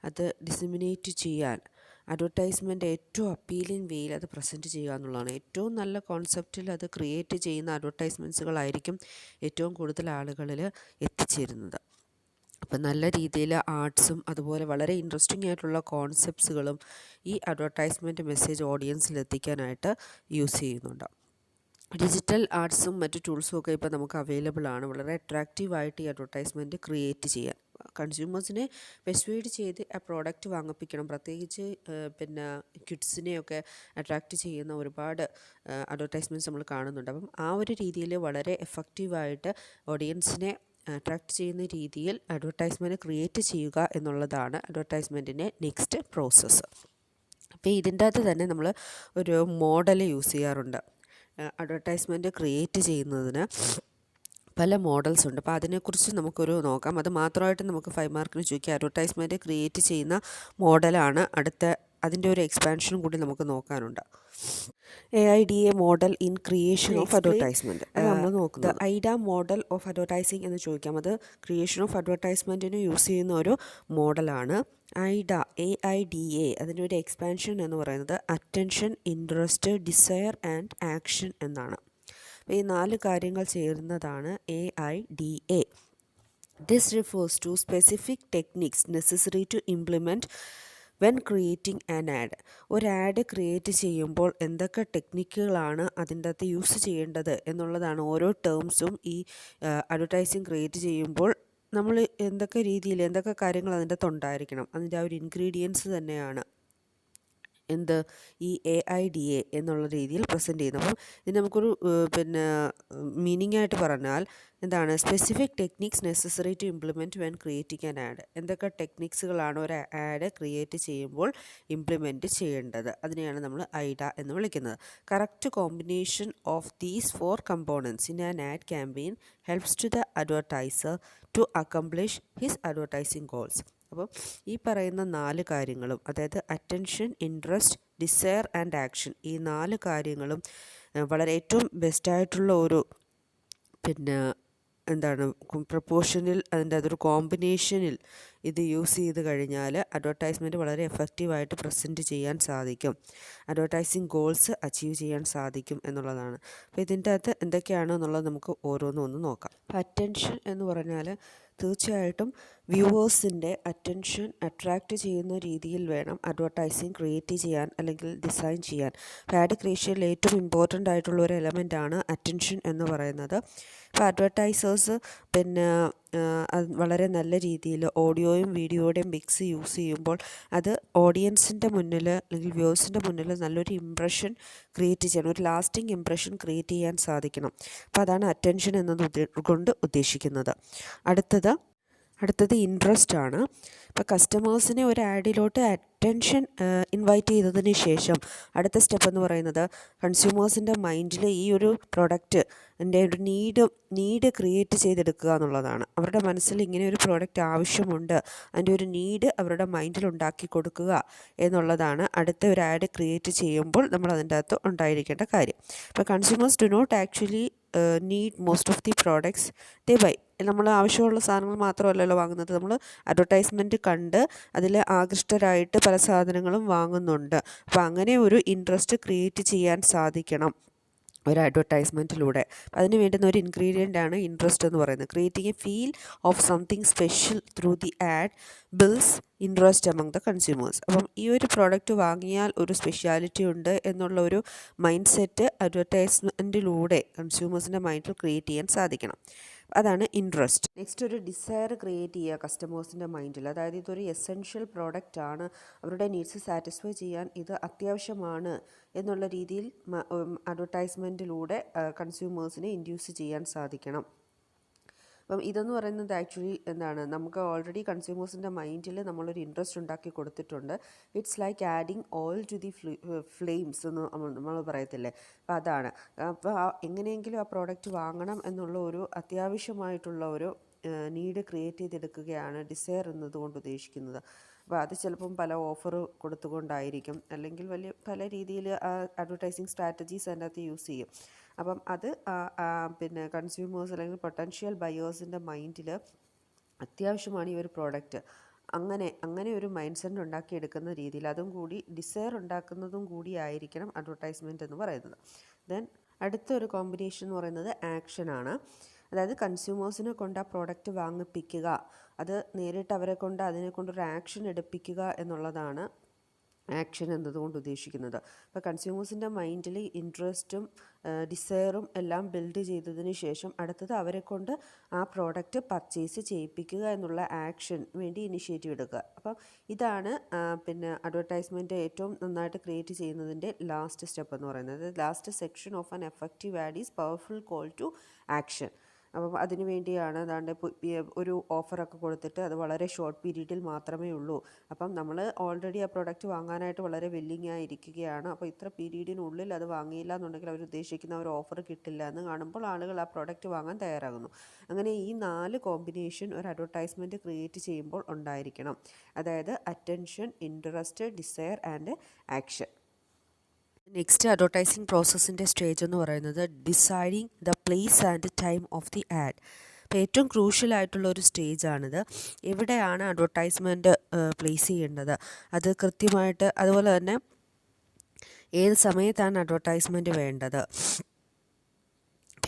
അത് ഡിസിമിനേറ്റ് ചെയ്യാൻ അഡ്വർടൈസ്മെൻറ്റ് ഏറ്റവും അപ്പീലിംഗ് വേയിൽ അത് പ്രസൻറ്റ് ചെയ്യുക എന്നുള്ളതാണ്. ഏറ്റവും നല്ല കോൺസെപ്റ്റിൽ അത് ക്രിയേറ്റ് ചെയ്യുന്ന അഡ്വർടൈസ്മെൻറ്റ്സുകളായിരിക്കും ഏറ്റവും കൂടുതൽ ആളുകളിൽ എത്തിച്ചേരുന്നത്. അപ്പം നല്ല രീതിയിൽ ആർട്സും അതുപോലെ വളരെ ഇൻട്രസ്റ്റിംഗ് ആയിട്ടുള്ള കോൺസെപ്റ്റ്സുകളും ഈ അഡ്വർടൈസ്മെൻറ്റ് മെസ്സേജ് ഓഡിയൻസിൽ എത്തിക്കാനായിട്ട് യൂസ് ചെയ്യുന്നുണ്ട്. ഡിജിറ്റൽ ആർട്സും മറ്റു ടൂൾസും ഒക്കെ ഇപ്പോൾ നമുക്ക് അവൈലബിൾ ആണ്. വളരെ അട്രാക്റ്റീവായിട്ട് ഈ അഡ്വർടൈസ്മെൻറ്റ് ക്രിയേറ്റ് ചെയ്യാൻ കൺസ്യൂമേഴ്സിനെ പെർസ്വേഡ് ചെയ്ത് ആ പ്രോഡക്റ്റ് വാങ്ങിപ്പിക്കണം. പ്രത്യേകിച്ച് കിഡ്സിനെയൊക്കെ അട്രാക്റ്റ് ചെയ്യുന്ന ഒരുപാട് അഡ്വർടൈസ്മെൻറ്റ്സ് നമ്മൾ കാണുന്നുണ്ട്. അപ്പം ആ ഒരു രീതിയിൽ വളരെ എഫക്റ്റീവായിട്ട് ഓഡിയൻസിനെ അട്രാക്റ്റ് ചെയ്യുന്ന രീതിയിൽ അഡ്വർടൈസ്മെൻറ്റ് ക്രിയേറ്റ് ചെയ്യുക എന്നുള്ളതാണ് അഡ്വർടൈസ്മെൻറ്റിൻ്റെ നെക്സ്റ്റ് പ്രോസസ്സ്. അപ്പോൾ ഇതിൻ്റെ അകത്ത് തന്നെ നമ്മൾ ഒരു മോഡൽ യൂസ് ചെയ്യാറുണ്ട്. അഡ്വർടൈസ്മെൻറ്റ് ക്രിയേറ്റ് ചെയ്യുന്നതിന് പല മോഡൽസ് ഉണ്ട്. അപ്പോൾ അതിനെക്കുറിച്ച് നമുക്കൊരു നോക്കാം. അത് മാത്രമായിട്ട് നമുക്ക് 5 മാർക്കിന് ചോദിക്കാം. അഡ്വർടൈസ്മെൻറ്റ് ക്രിയേറ്റ് ചെയ്യുന്ന മോഡലാണ് അതിൻ്റെ ഒരു എക്സ്പാൻഷനും കൂടി നമുക്ക് നോക്കാനുണ്ട്. AIDA model in creation of advertisement നമ്മൾ നോക്കുന്നത്. ഐഡ മോഡൽ ഓഫ് അഡ്വർടൈസിങ് എന്ന് ചോദിക്കാം. അത് ക്രിയേഷൻ ഓഫ് അഡ്വർടൈസ്മെൻറ്റിന് യൂസ് ചെയ്യുന്ന ഒരു മോഡലാണ്. AIDA അതിൻ്റെ ഒരു എക്സ്പാൻഷൻ എന്ന് പറയുന്നത് attention, interest, desire and action എന്നാണ്. അപ്പോൾ ഈ 4 കാര്യങ്ങൾ ചേരുന്നതാണ് AIDA. This refers to specific techniques necessary to implement when creating an ad. ഒരു ആഡ് ക്രിയേറ്റ് ചെയ്യുമ്പോൾ എന്തൊക്കെ ടെക്നിക്കുകളാണ് അതിൻ്റെ അകത്ത് യൂസ് ചെയ്യേണ്ടത് എന്നുള്ളതാണ്. ഓരോ ടേംസും ഈ അഡ്വർടൈസിങ് ക്രിയേറ്റ് ചെയ്യുമ്പോൾ നമ്മൾ എന്തൊക്കെ കാര്യങ്ങൾ അതിൻ്റെ അകത്ത് ഉണ്ടായിരിക്കണം, അതിൻ്റെ ആ ഒരു ഇൻഗ്രീഡിയൻസ് തന്നെയാണ് ഈ AIDA എന്നുള്ള രീതിയിൽ പ്രസൻറ്റ് ചെയ്യുന്നത്. അപ്പം ഇത് നമുക്കൊരു മീനിങ് ആയിട്ട് പറഞ്ഞാൽ എന്താണ്, specific techniques necessary to implement when creating an ad. എന്തൊക്കെ ടെക്നിക്സുകളാണ് ഒരു ആഡ് ക്രിയേറ്റ് ചെയ്യുമ്പോൾ ഇംപ്ലിമെൻറ്റ് ചെയ്യേണ്ടത്, അതിനെയാണ് നമ്മൾ ഐഡ എന്ന് വിളിക്കുന്നത്. Correct combination of these 4 components in an ad campaign helps to the advertiser to accomplish his advertising goals. അപ്പോൾ ഈ പറയുന്ന 4 കാര്യങ്ങളും, അതായത് attention, interest, desire and action, ഈ 4 കാര്യങ്ങളും വളരെ ഏറ്റവും ബെസ്റ്റായിട്ടുള്ള ഒരു പ്രപ്പോർഷനിൽ അതിൻ്റെ അതൊരു കോമ്പിനേഷനിൽ ഇത് യൂസ് ചെയ്ത് കഴിഞ്ഞാൽ അഡ്വർടൈസ്മെൻറ്റ് വളരെ എഫക്റ്റീവായിട്ട് പ്രസൻറ്റ് ചെയ്യാൻ സാധിക്കും, അഡ്വർടൈസിങ് ഗോൾസ് അച്ചീവ് ചെയ്യാൻ സാധിക്കും എന്നുള്ളതാണ്. അപ്പോൾ ഇതിൻ്റെ അകത്ത് എന്തൊക്കെയാണ് എന്നുള്ളത് നമുക്ക് ഓരോന്നും നോക്കാം. അറ്റൻഷൻ എന്ന് പറഞ്ഞാൽ തീർച്ചയായിട്ടും വ്യൂവേഴ്സിൻ്റെ അറ്റൻഷൻ അട്രാക്റ്റ് ചെയ്യുന്ന രീതിയിൽ വേണം അഡ്വർടൈസിങ് ക്രിയേറ്റ് ചെയ്യാൻ അല്ലെങ്കിൽ ഡിസൈൻ ചെയ്യാൻ. ആഡ് ക്രിയേഷനിൽ ഏറ്റവും ഇമ്പോർട്ടൻ്റ് ആയിട്ടുള്ള ഒരു എലമെൻ്റാണ് അറ്റൻഷൻ എന്ന് പറയുന്നത്. ഇപ്പോൾ അഡ്വർടൈസേഴ്സ് അത് വളരെ നല്ല രീതിയിൽ ഓഡിയോയും വീഡിയോയുടെയും മിക്സ് യൂസ് ചെയ്യുമ്പോൾ അത് ഓഡിയൻസിൻ്റെ മുന്നിൽ അല്ലെങ്കിൽ വ്യൂവേഴ്സിൻ്റെ മുന്നിൽ നല്ലൊരു ഇംപ്രഷൻ ക്രിയേറ്റ് ചെയ്യണം, ഒരു ലാസ്റ്റിംഗ് ഇംപ്രഷൻ ക്രിയേറ്റ് ചെയ്യാൻ സാധിക്കണം. അപ്പോൾ അതാണ് അറ്റൻഷൻ കൊണ്ട് ഉദ്ദേശിക്കുന്നത്. അടുത്തത് ഇൻട്രസ്റ്റ് ആണ്. ഇപ്പോൾ കസ്റ്റമേഴ്സിനെ ഒരു ആഡിലോട്ട് അറ്റൻഷൻ ഇൻവൈറ്റ് ചെയ്തതിന് ശേഷം അടുത്ത സ്റ്റെപ്പ് എന്ന് പറയുന്നത് കൺസ്യൂമേഴ്സിൻ്റെ മൈൻഡിൽ ഈ ഒരു പ്രൊഡക്റ്റ് ഒരു നീഡ് ക്രിയേറ്റ് ചെയ്തെടുക്കുക എന്നുള്ളതാണ്. അവരുടെ മനസ്സിൽ ഇങ്ങനെ ഒരു പ്രോഡക്റ്റ് ആവശ്യമുണ്ട്, അതിൻ്റെ ഒരു നീഡ് അവരുടെ മൈൻഡിൽ ഉണ്ടാക്കി കൊടുക്കുക എന്നുള്ളതാണ് അടുത്ത ഒരു ആഡ് ക്രിയേറ്റ് ചെയ്യുമ്പോൾ നമ്മൾ അതിൻ്റെ അകത്ത് ഉണ്ടായിരിക്കേണ്ട കാര്യം. ഇപ്പോൾ consumers do not actually need most of the products they buy. നമ്മൾ ആവശ്യമുള്ള സാധനങ്ങൾ മാത്രമല്ലല്ലോ വാങ്ങുന്നത്, നമ്മൾ അഡ്വർടൈസ്മെൻറ്റ് കണ്ട് അതിൽ ആകൃഷ്ടരായിട്ട് പല സാധനങ്ങളും വാങ്ങുന്നുണ്ട്. അപ്പോൾ അങ്ങനെ ഒരു ഇൻട്രസ്റ്റ് ക്രിയേറ്റ് ചെയ്യാൻ സാധിക്കണം ഒരു അഡ്വർടൈസ്മെൻറ്റിലൂടെ. അതിന് വേണ്ടുന്ന ഒരു ഇൻഗ്രീഡിയൻ്റാണ് ഇൻട്രസ്റ്റ് എന്ന് പറയുന്നത്. Creating A feel of something special through the add bills interest among the consumers. അപ്പം ഈ ഒരു പ്രോഡക്റ്റ് വാങ്ങിയാൽ ഒരു സ്പെഷ്യാലിറ്റി ഉണ്ട് എന്നുള്ള ഒരു മൈൻഡ് സെറ്റ് അഡ്വർടൈസ്മെൻറ്റിലൂടെ കൺസ്യൂമേഴ്സിൻ്റെ മൈൻഡിൽ ക്രിയേറ്റ് ചെയ്യാൻ സാധിക്കണം. അതാണ് ഇൻട്രസ്റ്റ്. നെക്സ്റ്റ് ഒരു ഡിസയർ ക്രിയേറ്റ് ചെയ്യുക കസ്റ്റമേഴ്സിൻ്റെ മൈൻഡിൽ. അതായത് ഇതൊരു എസെൻഷ്യൽ പ്രോഡക്റ്റ് ആണ്, അവരുടെ നീഡ്സ് സാറ്റിസ്ഫൈ ചെയ്യാൻ ഇത് അത്യാവശ്യമാണ് എന്നുള്ള രീതിയിൽ അഡ്വർടൈസ്മെൻറ്റിലൂടെ കൺസ്യൂമേഴ്സിനെ ഇൻഡ്യൂസ് ചെയ്യാൻ സാധിക്കണം. അപ്പം ഇതെന്ന് പറയുന്നത് ആക്ച്വലി നമുക്ക് ഓൾറെഡി കൺസ്യൂമേഴ്സിൻ്റെ മൈൻഡിൽ നമ്മളൊരു ഇൻട്രസ്റ്റ് ഉണ്ടാക്കി കൊടുത്തിട്ടുണ്ട്. It's like adding oil to the flames എന്ന് നമ്മൾ പറയത്തില്ലേ, അപ്പോൾ അതാണ്. അപ്പോൾ എങ്ങനെയെങ്കിലും ആ പ്രോഡക്റ്റ് വാങ്ങണം എന്നുള്ള ഒരു അത്യാവശ്യമായിട്ടുള്ള ഒരു നീഡ് ക്രിയേറ്റ് ചെയ്തെടുക്കുകയാണ് ഡിസയർ എന്നതുകൊണ്ട് ഉദ്ദേശിക്കുന്നത്. അപ്പോൾ അത് ചിലപ്പം പല ഓഫർ കൊടുത്തുകൊണ്ടായിരിക്കും, അല്ലെങ്കിൽ പല രീതിയിൽ അഡ്വർടൈസിങ് സ്ട്രാറ്റജീസ് അതിൻ്റെ അകത്ത് യൂസ് ചെയ്യും. അപ്പം അത് കൺസ്യൂമേഴ്സ് അല്ലെങ്കിൽ പൊട്ടൻഷ്യൽ ബയേഴ്സിൻ്റെ മൈൻഡിൽ അത്യാവശ്യമാണ് ഈ ഒരു പ്രോഡക്റ്റ്. അങ്ങനെ ഒരു മൈൻഡ് സെറ്റ് ഉണ്ടാക്കിയെടുക്കുന്ന രീതിയിൽ അതും കൂടി ഡിസയർ ഉണ്ടാക്കുന്നതും കൂടി ആയിരിക്കണം അഡ്വർടൈസ്മെൻറ്റ് എന്ന് പറയുന്നത്. ദെൻ അടുത്തൊരു കോമ്പിനേഷൻ എന്ന് പറയുന്നത് ആക്ഷനാണ്. അതായത് കൺസ്യൂമേഴ്സിനെ കൊണ്ട് ആ പ്രോഡക്റ്റ് വാങ്ങിപ്പിക്കുക, അത് നേരിട്ട് അവരെ കൊണ്ട് അതിനെക്കൊണ്ടൊരു ആക്ഷൻ എടുപ്പിക്കുക എന്നുള്ളതാണ് ആക്ഷൻ എന്നതുകൊണ്ട് ഉദ്ദേശിക്കുന്നത്. അപ്പോൾ കൺസ്യൂമേഴ്സിൻ്റെ മൈൻഡിൽ ഇൻട്രസ്റ്റും ഡിസയറും എല്ലാം ബിൽഡ് ചെയ്തതിന് ശേഷം അടുത്തത് അവരെ കൊണ്ട് ആ പ്രോഡക്റ്റ് പർച്ചേസ് ചെയ്യിപ്പിക്കുക എന്നുള്ള ആക്ഷൻ വേണ്ടി ഇനിഷ്യേറ്റീവ് എടുക്കുക. അപ്പം ഇതാണ് അഡ്വർടൈസ്മെൻറ്റ് ഏറ്റവും നന്നായിട്ട് ക്രിയേറ്റ് ചെയ്യുന്നതിൻ്റെ ലാസ്റ്റ് സ്റ്റെപ്പ് എന്ന് പറയുന്നത്. Last section of an effective ad is powerful call to action. അപ്പം അതിന് വേണ്ടിയാണ് അതാണ്ട് ഒരു ഓഫറൊക്കെ കൊടുത്തിട്ട് അത് വളരെ ഷോർട്ട് പീരീഡിൽ മാത്രമേ ഉള്ളൂ. അപ്പം നമ്മൾ ഓൾറെഡി ആ പ്രൊഡക്റ്റ് വാങ്ങാനായിട്ട് വളരെ വില്ലിങ് ആയിരിക്കുകയാണ്. അപ്പോൾ ഇത്ര പീരീഡിനുള്ളിൽ അത് വാങ്ങിയില്ല എന്നുണ്ടെങ്കിൽ അവർ ഉദ്ദേശിക്കുന്ന ഒരു ഓഫർ കിട്ടില്ല എന്ന് കാണുമ്പോൾ ആളുകൾ ആ പ്രൊഡക്റ്റ് വാങ്ങാൻ തയ്യാറാകുന്നു. അങ്ങനെ ഈ 4 കോമ്പിനേഷൻ ഒരു അഡ്വർടൈസ്മെൻറ്റ് ക്രിയേറ്റ് ചെയ്യുമ്പോൾ ഉണ്ടായിരിക്കണം. അതായത് attention, interest, desire and action. Next advertising പ്രോസസ്സിൻ്റെ സ്റ്റേജ് എന്ന് പറയുന്നത് deciding the place and time of the ad. അപ്പോൾ ഏറ്റവും ക്രൂഷ്യലായിട്ടുള്ള ഒരു സ്റ്റേജാണിത്. എവിടെയാണ് അഡ്വർടൈസ്മെൻറ്റ് പ്ലേസ് ചെയ്യേണ്ടത്, അത് കൃത്യമായിട്ട്, അതുപോലെ തന്നെ ഏത് സമയത്താണ് അഡ്വർടൈസ്മെൻറ്റ് വേണ്ടത്,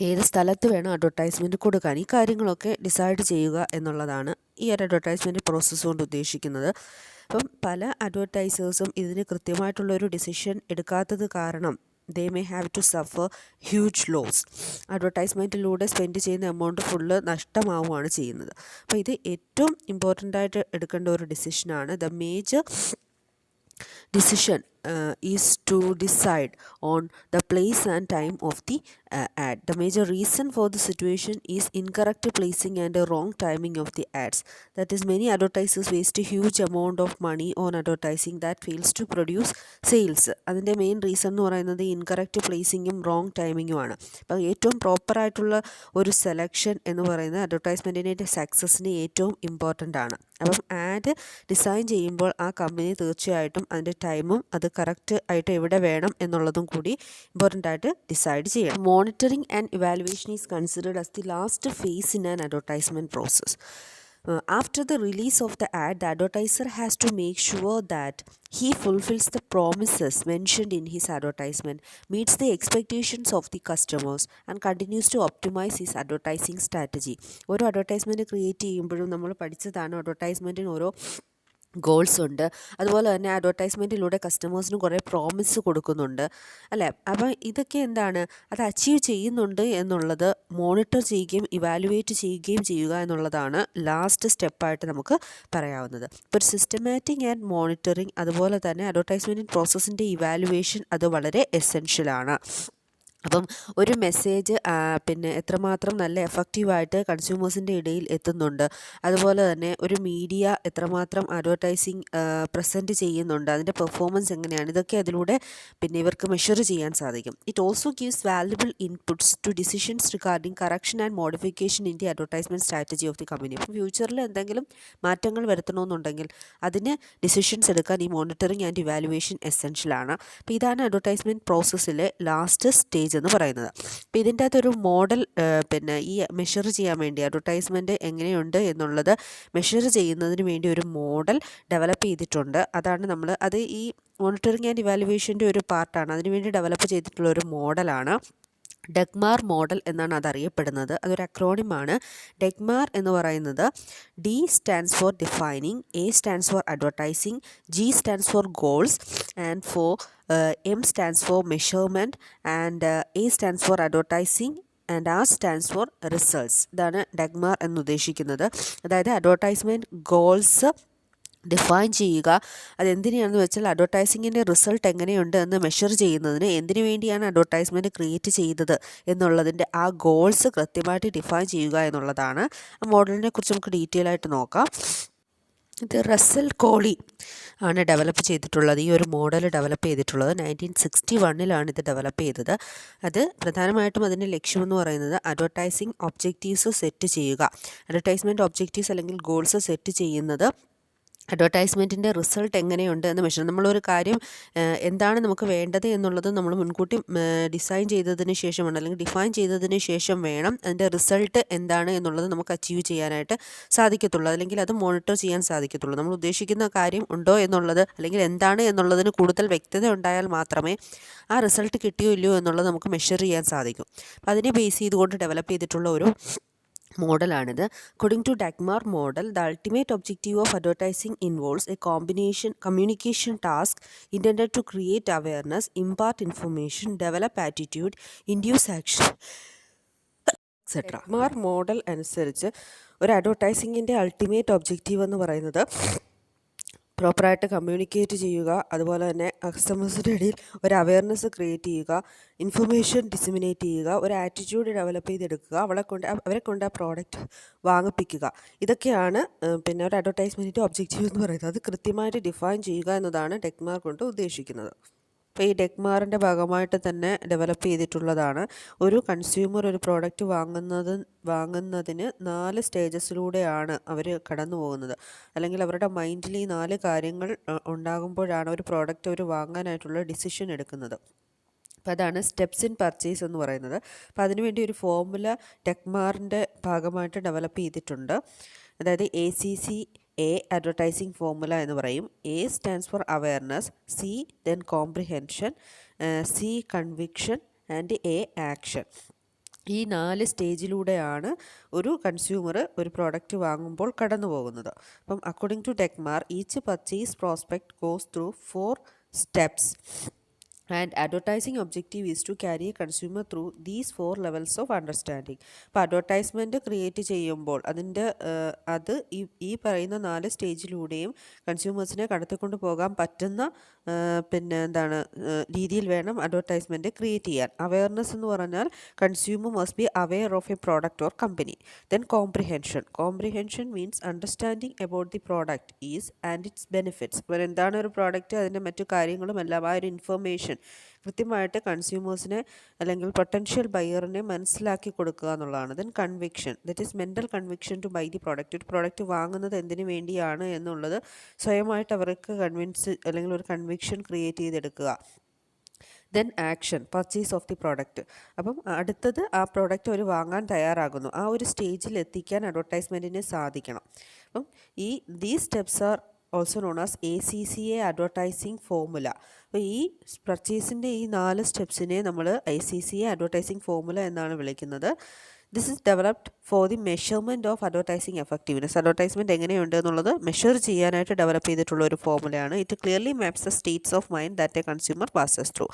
ഏത് സ്ഥലത്ത് വേണം അഡ്വർടൈസ്മെൻറ്റ് കൊടുക്കാൻ, ഈ കാര്യങ്ങളൊക്കെ ഡിസൈഡ് ചെയ്യുക എന്നുള്ളതാണ് ഈ ഒരു അഡ്വർടൈസ്മെൻറ്റ് പ്രോസസ്സ് കൊണ്ട് ഉദ്ദേശിക്കുന്നത്. അപ്പം പല അഡ്വർടൈസേഴ്സും ഇതിന് കൃത്യമായിട്ടുള്ളൊരു ഡിസിഷൻ എടുക്കാത്തത് കാരണം they may have to suffer huge loss. അഡ്വർടൈസ്മെൻറ്റിലൂടെ സ്പെൻഡ് ചെയ്യുന്ന എമൗണ്ട് ഫുള്ള് നഷ്ടമാവുകയാണ് ചെയ്യുന്നത്. അപ്പോൾ ഇത് ഏറ്റവും ഇമ്പോർട്ടൻ്റ് ആയിട്ട് എടുക്കേണ്ട ഒരു ഡിസിഷനാണ്. The major decision is to decide on the place and time of the ad. The major reason for the situation is incorrect placing and a wrong timing of the ads. That is, many advertisers waste a huge amount of money on advertising that fails to produce sales. അതിൻ്റെ main reason എന്ന് പറയുന്നത് incorrect പ്ലേസിങ്ങും wrong ടൈമിങ്ങും ആണ്. അപ്പോൾ ഏറ്റവും പ്രോപ്പറായിട്ടുള്ള ഒരു selection എന്ന് പറയുന്നത് അഡ്വർടൈസ്മെൻറ്റിൻ്റെ സക്സസ്സിന് ഏറ്റവും ഇമ്പോർട്ടൻ്റ് ആണ്. അപ്പം ആഡ് ഡിസൈൻ ചെയ്യുമ്പോൾ ആ കമ്പനി തീർച്ചയായിട്ടും അതിൻ്റെ ടൈമും അത് കറക്റ്റ് ആയിട്ട് എവിടെ വേണം എന്നുള്ളതും കൂടി ഇമ്പോർട്ടൻ്റ് ആയിട്ട് ഡിസൈഡ് ചെയ്യണം. Monitoring and evaluation is considered as the last face in an advertisement process. After the release of the ad, the advertiser has to make sure that he fulfills the promises mentioned in his advertisement, meets the expectations of the customers, and continues to optimize his advertising strategy. ഓരോ advertisement create ചെയ്യുമ്പോഴും നമ്മൾ പഠിച്ചതാണ് അഡ്വർടൈസ്മെൻറ്റിന് ഓരോ goals ഉണ്ട്. അതുപോലെ തന്നെ അഡ്വർടൈസ്മെൻറ്റിലൂടെ കസ്റ്റമേഴ്സിന് കുറേ പ്രോമിസ് കൊടുക്കുന്നുണ്ട്, അല്ലേ? അപ്പോൾ ഇതൊക്കെ എന്താണ്, അത് അച്ചീവ് ചെയ്യുന്നുണ്ട് എന്നുള്ളത് മോണിറ്റർ ചെയ്യുകയും ഇവാലുവേറ്റ് ചെയ്യുകയും ചെയ്യുക എന്നുള്ളതാണ് ലാസ്റ്റ് സ്റ്റെപ്പായിട്ട് നമുക്ക് പറയാവുന്നത്. ഇപ്പോൾ ഒരു സിസ്റ്റമാറ്റിക് ആൻഡ് മോണിറ്ററിങ്, അതുപോലെ തന്നെ അഡ്വർടൈസ്മെൻറ്റ് പ്രോസസ്സിൻ്റെ ഇവാലുവേഷൻ അത് വളരെ എസെൻഷ്യലാണ്. അപ്പം ഒരു മെസ്സേജ് പിന്നെ എത്രമാത്രം നല്ല എഫക്റ്റീവായിട്ട് കൺസ്യൂമേഴ്സിൻ്റെ ഇടയിൽ എത്തുന്നുണ്ട്, അതുപോലെ തന്നെ ഒരു മീഡിയ എത്രമാത്രം അഡ്വർടൈസിങ് പ്രസൻറ്റ് ചെയ്യുന്നുണ്ട്, അതിൻ്റെ പെർഫോമൻസ് എങ്ങനെയാണ്, ഇതൊക്കെ അതിലൂടെ പിന്നെ ഇവർക്ക് മെഷർ ചെയ്യാൻ സാധിക്കും. It also gives valuable inputs to decisions regarding correction and modification in the advertisement strategy of the company. അപ്പം ഫ്യൂച്ചറിൽ എന്തെങ്കിലും മാറ്റങ്ങൾ വരുത്തണമെന്നുണ്ടെങ്കിൽ അതിന് ഡിസിഷൻസ് എടുക്കാൻ ഈ മോണിറ്ററിങ് ആൻഡ് ഇവാലുവേഷൻ എസെൻഷ്യലാണ്. അപ്പോൾ ഇതാണ് അഡ്വർടൈസ്മെൻറ്റ് പ്രോസസ്സിലെ ലാസ്റ്റ് സ്റ്റേജ് എന്ന് പറയുന്നത്. അപ്പോൾ ഇതിൻ്റെ അകത്തൊരു മോഡൽ പിന്നെ ഈ മെഷർ ചെയ്യാൻ വേണ്ടി അഡ്വർടൈസ്മെൻറ്റ് എങ്ങനെയുണ്ട് എന്നുള്ളത് മെഷർ ചെയ്യുന്നതിന് വേണ്ടി ഒരു മോഡൽ ഡെവലപ്പ് ചെയ്തിട്ടുണ്ട്. അതാണ് അത് ഈ മോണിറ്ററിങ് ആൻഡ് ഇവാലുവേഷൻ്റെ ഒരു പാർട്ടാണ്. അതിനുവേണ്ടി ഡെവലപ്പ് ചെയ്തിട്ടുള്ള ഒരു മോഡലാണ് ഡെഗ്മാർ മോഡൽ എന്നാണ് അതറിയപ്പെടുന്നത്. അതൊരു അക്രോണിമാണ്. ഡെഗ്മാർ എന്ന് പറയുന്നത് D stands for defining, A stands for advertising, G stands for goals, and M stands for measurement, and A stands for advertising, and R stands for results. ഇതാണ് ഡെഗ്മാർ എന്നുദ്ദേശിക്കുന്നത്. അതായത് advertisement goals define ചെയ്യുക. അതെന്തിനാണെന്ന് വെച്ചാൽ അഡ്വർടൈസിങ്ങിൻ്റെ result എങ്ങനെയുണ്ട് എന്ന് measure ചെയ്യുന്നതിന് എന്തിനു വേണ്ടിയാണ് advertisement create ചെയ്തത് എന്നുള്ളതിൻ്റെ ആ ഗോൾസ് കൃത്യമായിട്ട് ഡിഫൈൻ ചെയ്യുക എന്നുള്ളതാണ്. ആ മോഡലിനെ കുറിച്ച് നമുക്ക് ഡീറ്റെയിൽ ആയിട്ട് നോക്കാം. ഇത് റസ്സൽ കോളി ആണ് ഡെവലപ്പ് ചെയ്തിട്ടുള്ളത്. ഈ ഒരു മോഡൽ ഡെവലപ്പ് ചെയ്തിട്ടുള്ളത് 1961 ഇത് ഡെവലപ്പ് ചെയ്തത്. അത് പ്രധാനമായിട്ടും അതിൻ്റെ ലക്ഷ്യമെന്ന് പറയുന്നത് അഡ്വർടൈസിങ് ഒബ്ജക്റ്റീവ്സ് സെറ്റ് ചെയ്യുക. അഡ്വർടൈസ്മെൻറ്റ് ഒബ്ജക്റ്റീവ്സ് അല്ലെങ്കിൽ ഗോൾസ് സെറ്റ് ചെയ്യുന്നത് അഡ്വർടൈസ്മെൻറ്റിൻ്റെ റിസൾട്ട് എങ്ങനെയുണ്ട് എന്ന് മെഷർ. നമ്മളൊരു കാര്യം എന്താണ് നമുക്ക് വേണ്ടത് എന്നുള്ളത് നമ്മൾ മുൻകൂട്ടി ഡിസൈൻ ചെയ്തതിന് ശേഷമാണ്, അല്ലെങ്കിൽ ഡിഫൈൻ ചെയ്തതിന് ശേഷം വേണം അതിൻ്റെ റിസൾട്ട് എന്താണ് എന്നുള്ളത് നമുക്ക് അച്ചീവ് ചെയ്യാനായിട്ട് സാധിക്കത്തുള്ളൂ, അല്ലെങ്കിൽ അത് മോണിറ്റർ ചെയ്യാൻ സാധിക്കത്തുള്ളൂ. നമ്മൾ ഉദ്ദേശിക്കുന്ന കാര്യം ഉണ്ടോ എന്നുള്ളത്, അല്ലെങ്കിൽ എന്താണ് എന്നുള്ളതിന് കൂടുതൽ വ്യക്തത ഉണ്ടായാൽ മാത്രമേ ആ റിസൾട്ട് കിട്ടിയോ ഇല്ലയോ എന്നുള്ളത് നമുക്ക് മെഷർ ചെയ്യാൻ സാധിക്കും. അപ്പോൾ അതിനെ ബേസ് ചെയ്തുകൊണ്ട് ഡെവലപ്പ് ചെയ്തിട്ടുള്ള ഒരു മോഡലാണിത്. According to DAGMAR model, the ultimate objective of advertising involves a communication task intended to create awareness, impart information, develop attitude, induce action etcetera. DAGMAR model അനുസരിച്ച് ഒരു അഡ്വർടൈസിങ്ങിൻ്റെ അൾട്ടിമേറ്റ് ഒബ്ജക്റ്റീവ് എന്ന് പറയുന്നത് പ്രോപ്പറായിട്ട് കമ്മ്യൂണിക്കേറ്റ് ചെയ്യുക, അതുപോലെ തന്നെ കസ്റ്റമേഴ്സിൻ്റെ ഇടയിൽ ഒരു അവയർനെസ് ക്രിയേറ്റ് ചെയ്യുക, ഇൻഫർമേഷൻ ഡിസിമിനേറ്റ് ചെയ്യുക, ഒരു ആറ്റിറ്റ്യൂഡ് ഡെവലപ്പ് ചെയ്തെടുക്കുക, അവരെ കൊണ്ട് ആ പ്രോഡക്റ്റ് വാങ്ങിപ്പിക്കുക. ഇതൊക്കെയാണ് പിന്നെ ഒരു അഡ്വർടൈസ്മെൻറ്റിൻ്റെ ഒബ്ജക്റ്റീവ് എന്ന് പറയുന്നത്. അത് കൃത്യമായിട്ട് ഡിഫൈൻ ചെയ്യുക എന്നതാണ് ഡെക്മാർ കൊണ്ട് ഉദ്ദേശിക്കുന്നത്. അപ്പോൾ ഈ ഡെക്മാറിൻ്റെ ഭാഗമായിട്ട് തന്നെ ഡെവലപ്പ് ചെയ്തിട്ടുള്ളതാണ്. ഒരു കൺസ്യൂമർ ഒരു പ്രോഡക്റ്റ് വാങ്ങുന്നതിന് 4 സ്റ്റേജസിലൂടെയാണ് അവർ കടന്നു പോകുന്നത്. അല്ലെങ്കിൽ അവരുടെ മൈൻഡിൽ ഈ 4 കാര്യങ്ങൾ ഉണ്ടാകുമ്പോഴാണ് ഒരു പ്രോഡക്റ്റ് അവർ വാങ്ങാനായിട്ടുള്ള ഡിസിഷൻ എടുക്കുന്നത്. അപ്പോൾ അതാണ് സ്റ്റെപ്സ് ഇൻ പർച്ചേസ് എന്ന് പറയുന്നത്. അപ്പോൾ അതിനുവേണ്ടി ഒരു ഫോർമുല ഡെക്മാറിൻ്റെ ഭാഗമായിട്ട് ഡെവലപ്പ് ചെയ്തിട്ടുണ്ട്. അതായത് ACCA അഡ്വർടൈസിങ് ഫോർമുല എന്ന് പറയും. A stands for awareness, C then comprehension, C conviction and A action. ഈ 4 സ്റ്റേജിലൂടെയാണ് ഒരു കൺസ്യൂമർ ഒരു പ്രോഡക്റ്റ് വാങ്ങുമ്പോൾ കടന്നു പോകുന്നത്. അപ്പം according to DAGMAR each purchase prospect goes through 4 steps. And advertising objective is to carry a consumer through these 4 levels of understanding. അപ്പോൾ advertisement create ചെയ്യുമ്പോൾ അത് ഈ പറയുന്ന 4 സ്റ്റേജിലൂടെയും കൺസ്യൂമേഴ്സിനെ കടത്തിക്കൊണ്ട് പോകാൻ പറ്റുന്ന രീതിയിൽ വേണം അഡ്വർടൈസ്മെൻറ്റ് ക്രിയേറ്റ് ചെയ്യാൻ. അവയർനെസ് എന്ന് പറഞ്ഞാൽ consumer must be aware of A product or company. Then comprehension means understanding about the product is and it's benefits. അപ്പോൾ എന്താണ് ഒരു പ്രോഡക്റ്റ്, അതിൻ്റെ മറ്റു കാര്യങ്ങളും എല്ലാം ആ ഒരു ഇൻഫർമേഷൻ കൃത്യമായിട്ട് കൺസ്യൂമേഴ്സിനെ അല്ലെങ്കിൽ പൊട്ടൻഷ്യൽ ബയറിനെ മനസ്സിലാക്കി കൊടുക്കുക എന്നുള്ളതാണ്. Then conviction, that is mental conviction to buy the product. ഒരു പ്രോഡക്റ്റ് വാങ്ങുന്നത് എന്തിനു വേണ്ടിയാണ് എന്നുള്ളത് സ്വയമായിട്ട് അവർക്ക് അല്ലെങ്കിൽ ഒരു കൺവിക്ഷൻ ക്രിയേറ്റ് ചെയ്തെടുക്കുക. Then action, purchase of the product. അപ്പം അടുത്തത് ആ പ്രോഡക്റ്റ് അവർ വാങ്ങാൻ തയ്യാറാകുന്നു. ആ ഒരു സ്റ്റേജിൽ എത്തിക്കാൻ അഡ്വർടൈസ്മെൻറ്റിന് സാധിക്കണം. അപ്പം these steps are also known as ACCA advertising formula. അപ്പോൾ ഈ പർച്ചേസിൻ്റെ ഈ 4 സ്റ്റെപ്സിനെ നമ്മൾ ACCA അഡ്വർടൈസിങ് ഫോർമുല എന്നാണ് വിളിക്കുന്നത്. This is developed for the measurement of advertising effectiveness. Advertisement എങ്ങനെയുണ്ട് എന്നുള്ളത് മെഷർ ചെയ്യാനായിട്ട് ഡെവലപ്പ് ചെയ്തിട്ടുള്ള ഒരു ഫോർമുലയാണ്. It clearly maps the states of mind that a consumer passes through.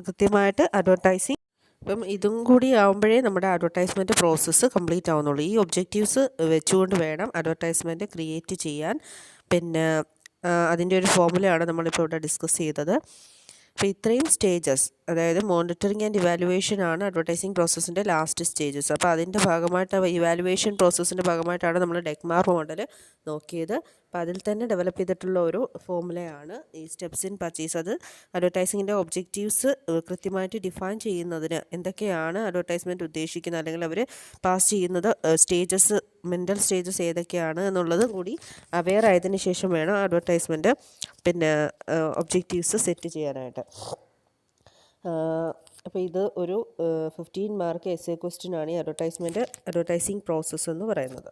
കൃത്യമായിട്ട് അഡ്വർടൈസിങ് അപ്പം ഇതും കൂടി ആകുമ്പോഴേ നമ്മുടെ അഡ്വർടൈസ്മെൻറ്റ് പ്രോസസ്സ് കംപ്ലീറ്റ് ആവുന്നുള്ളൂ. ഈ ഒബ്ജക്റ്റീവ്സ് വെച്ചുകൊണ്ട് വേണം അഡ്വർടൈസ്മെൻറ്റ് ക്രിയേറ്റ് ചെയ്യാൻ. അതിൻ്റെ ഒരു ഫോർമുലയാണ് നമ്മളിപ്പോൾ ഇവിടെ ഡിസ്കസ് ചെയ്തത്. അപ്പോൾ ഇത്രയും സ്റ്റേജസ്, അതായത് മോണിറ്ററിങ് ആൻഡ് ഇവാലുവേഷൻ ആണ് അഡ്വർടൈസിങ് പ്രോസസ്സിൻ്റെ ലാസ്റ്റ് സ്റ്റേജസ്. അപ്പോൾ അതിൻ്റെ ഭാഗമായിട്ട് ഇവാലുവേഷൻ പ്രോസസ്സിൻ്റെ ഭാഗമായിട്ടാണ് നമ്മൾ ഡെക്മാർ മോഡൽ നോക്കിയത്. അപ്പോൾ അതിൽ തന്നെ ഡെവലപ്പ് ചെയ്തിട്ടുള്ള ഒരു ഫോർമുലയാണ് ഈ സ്റ്റെപ്സ് ഇൻ പർച്ചേസ്. അത് അഡ്വർടൈസിങ്ങിൻ്റെ ഒബ്ജക്റ്റീവ്സ് കൃത്യമായിട്ട് ഡിഫൈൻ ചെയ്യുന്നതിന് എന്തൊക്കെയാണ് അഡ്വർടൈസ്മെൻറ്റ് ഉദ്ദേശിക്കുന്നത്, അല്ലെങ്കിൽ അവർ പാസ് ചെയ്യുന്നത് സ്റ്റേജസ്, മെൻ്റൽ സ്റ്റേജസ് ഏതൊക്കെയാണ് എന്നുള്ളത് കൂടി അവെയർ ആയതിനു ശേഷം വേണം അഡ്വർടൈസ്മെൻറ്റ് ഒബ്ജക്റ്റീവ്സ് സെറ്റ് ചെയ്യാനായിട്ട്. അപ്പോൾ ഇത് ഒരു 15 മാർക്ക് എസ്സേ ക്വസ്റ്റ്യൻ ആണ് ഈ അഡ്വർടൈസിങ് പ്രോസസ്സ് എന്ന് പറയുന്നത്.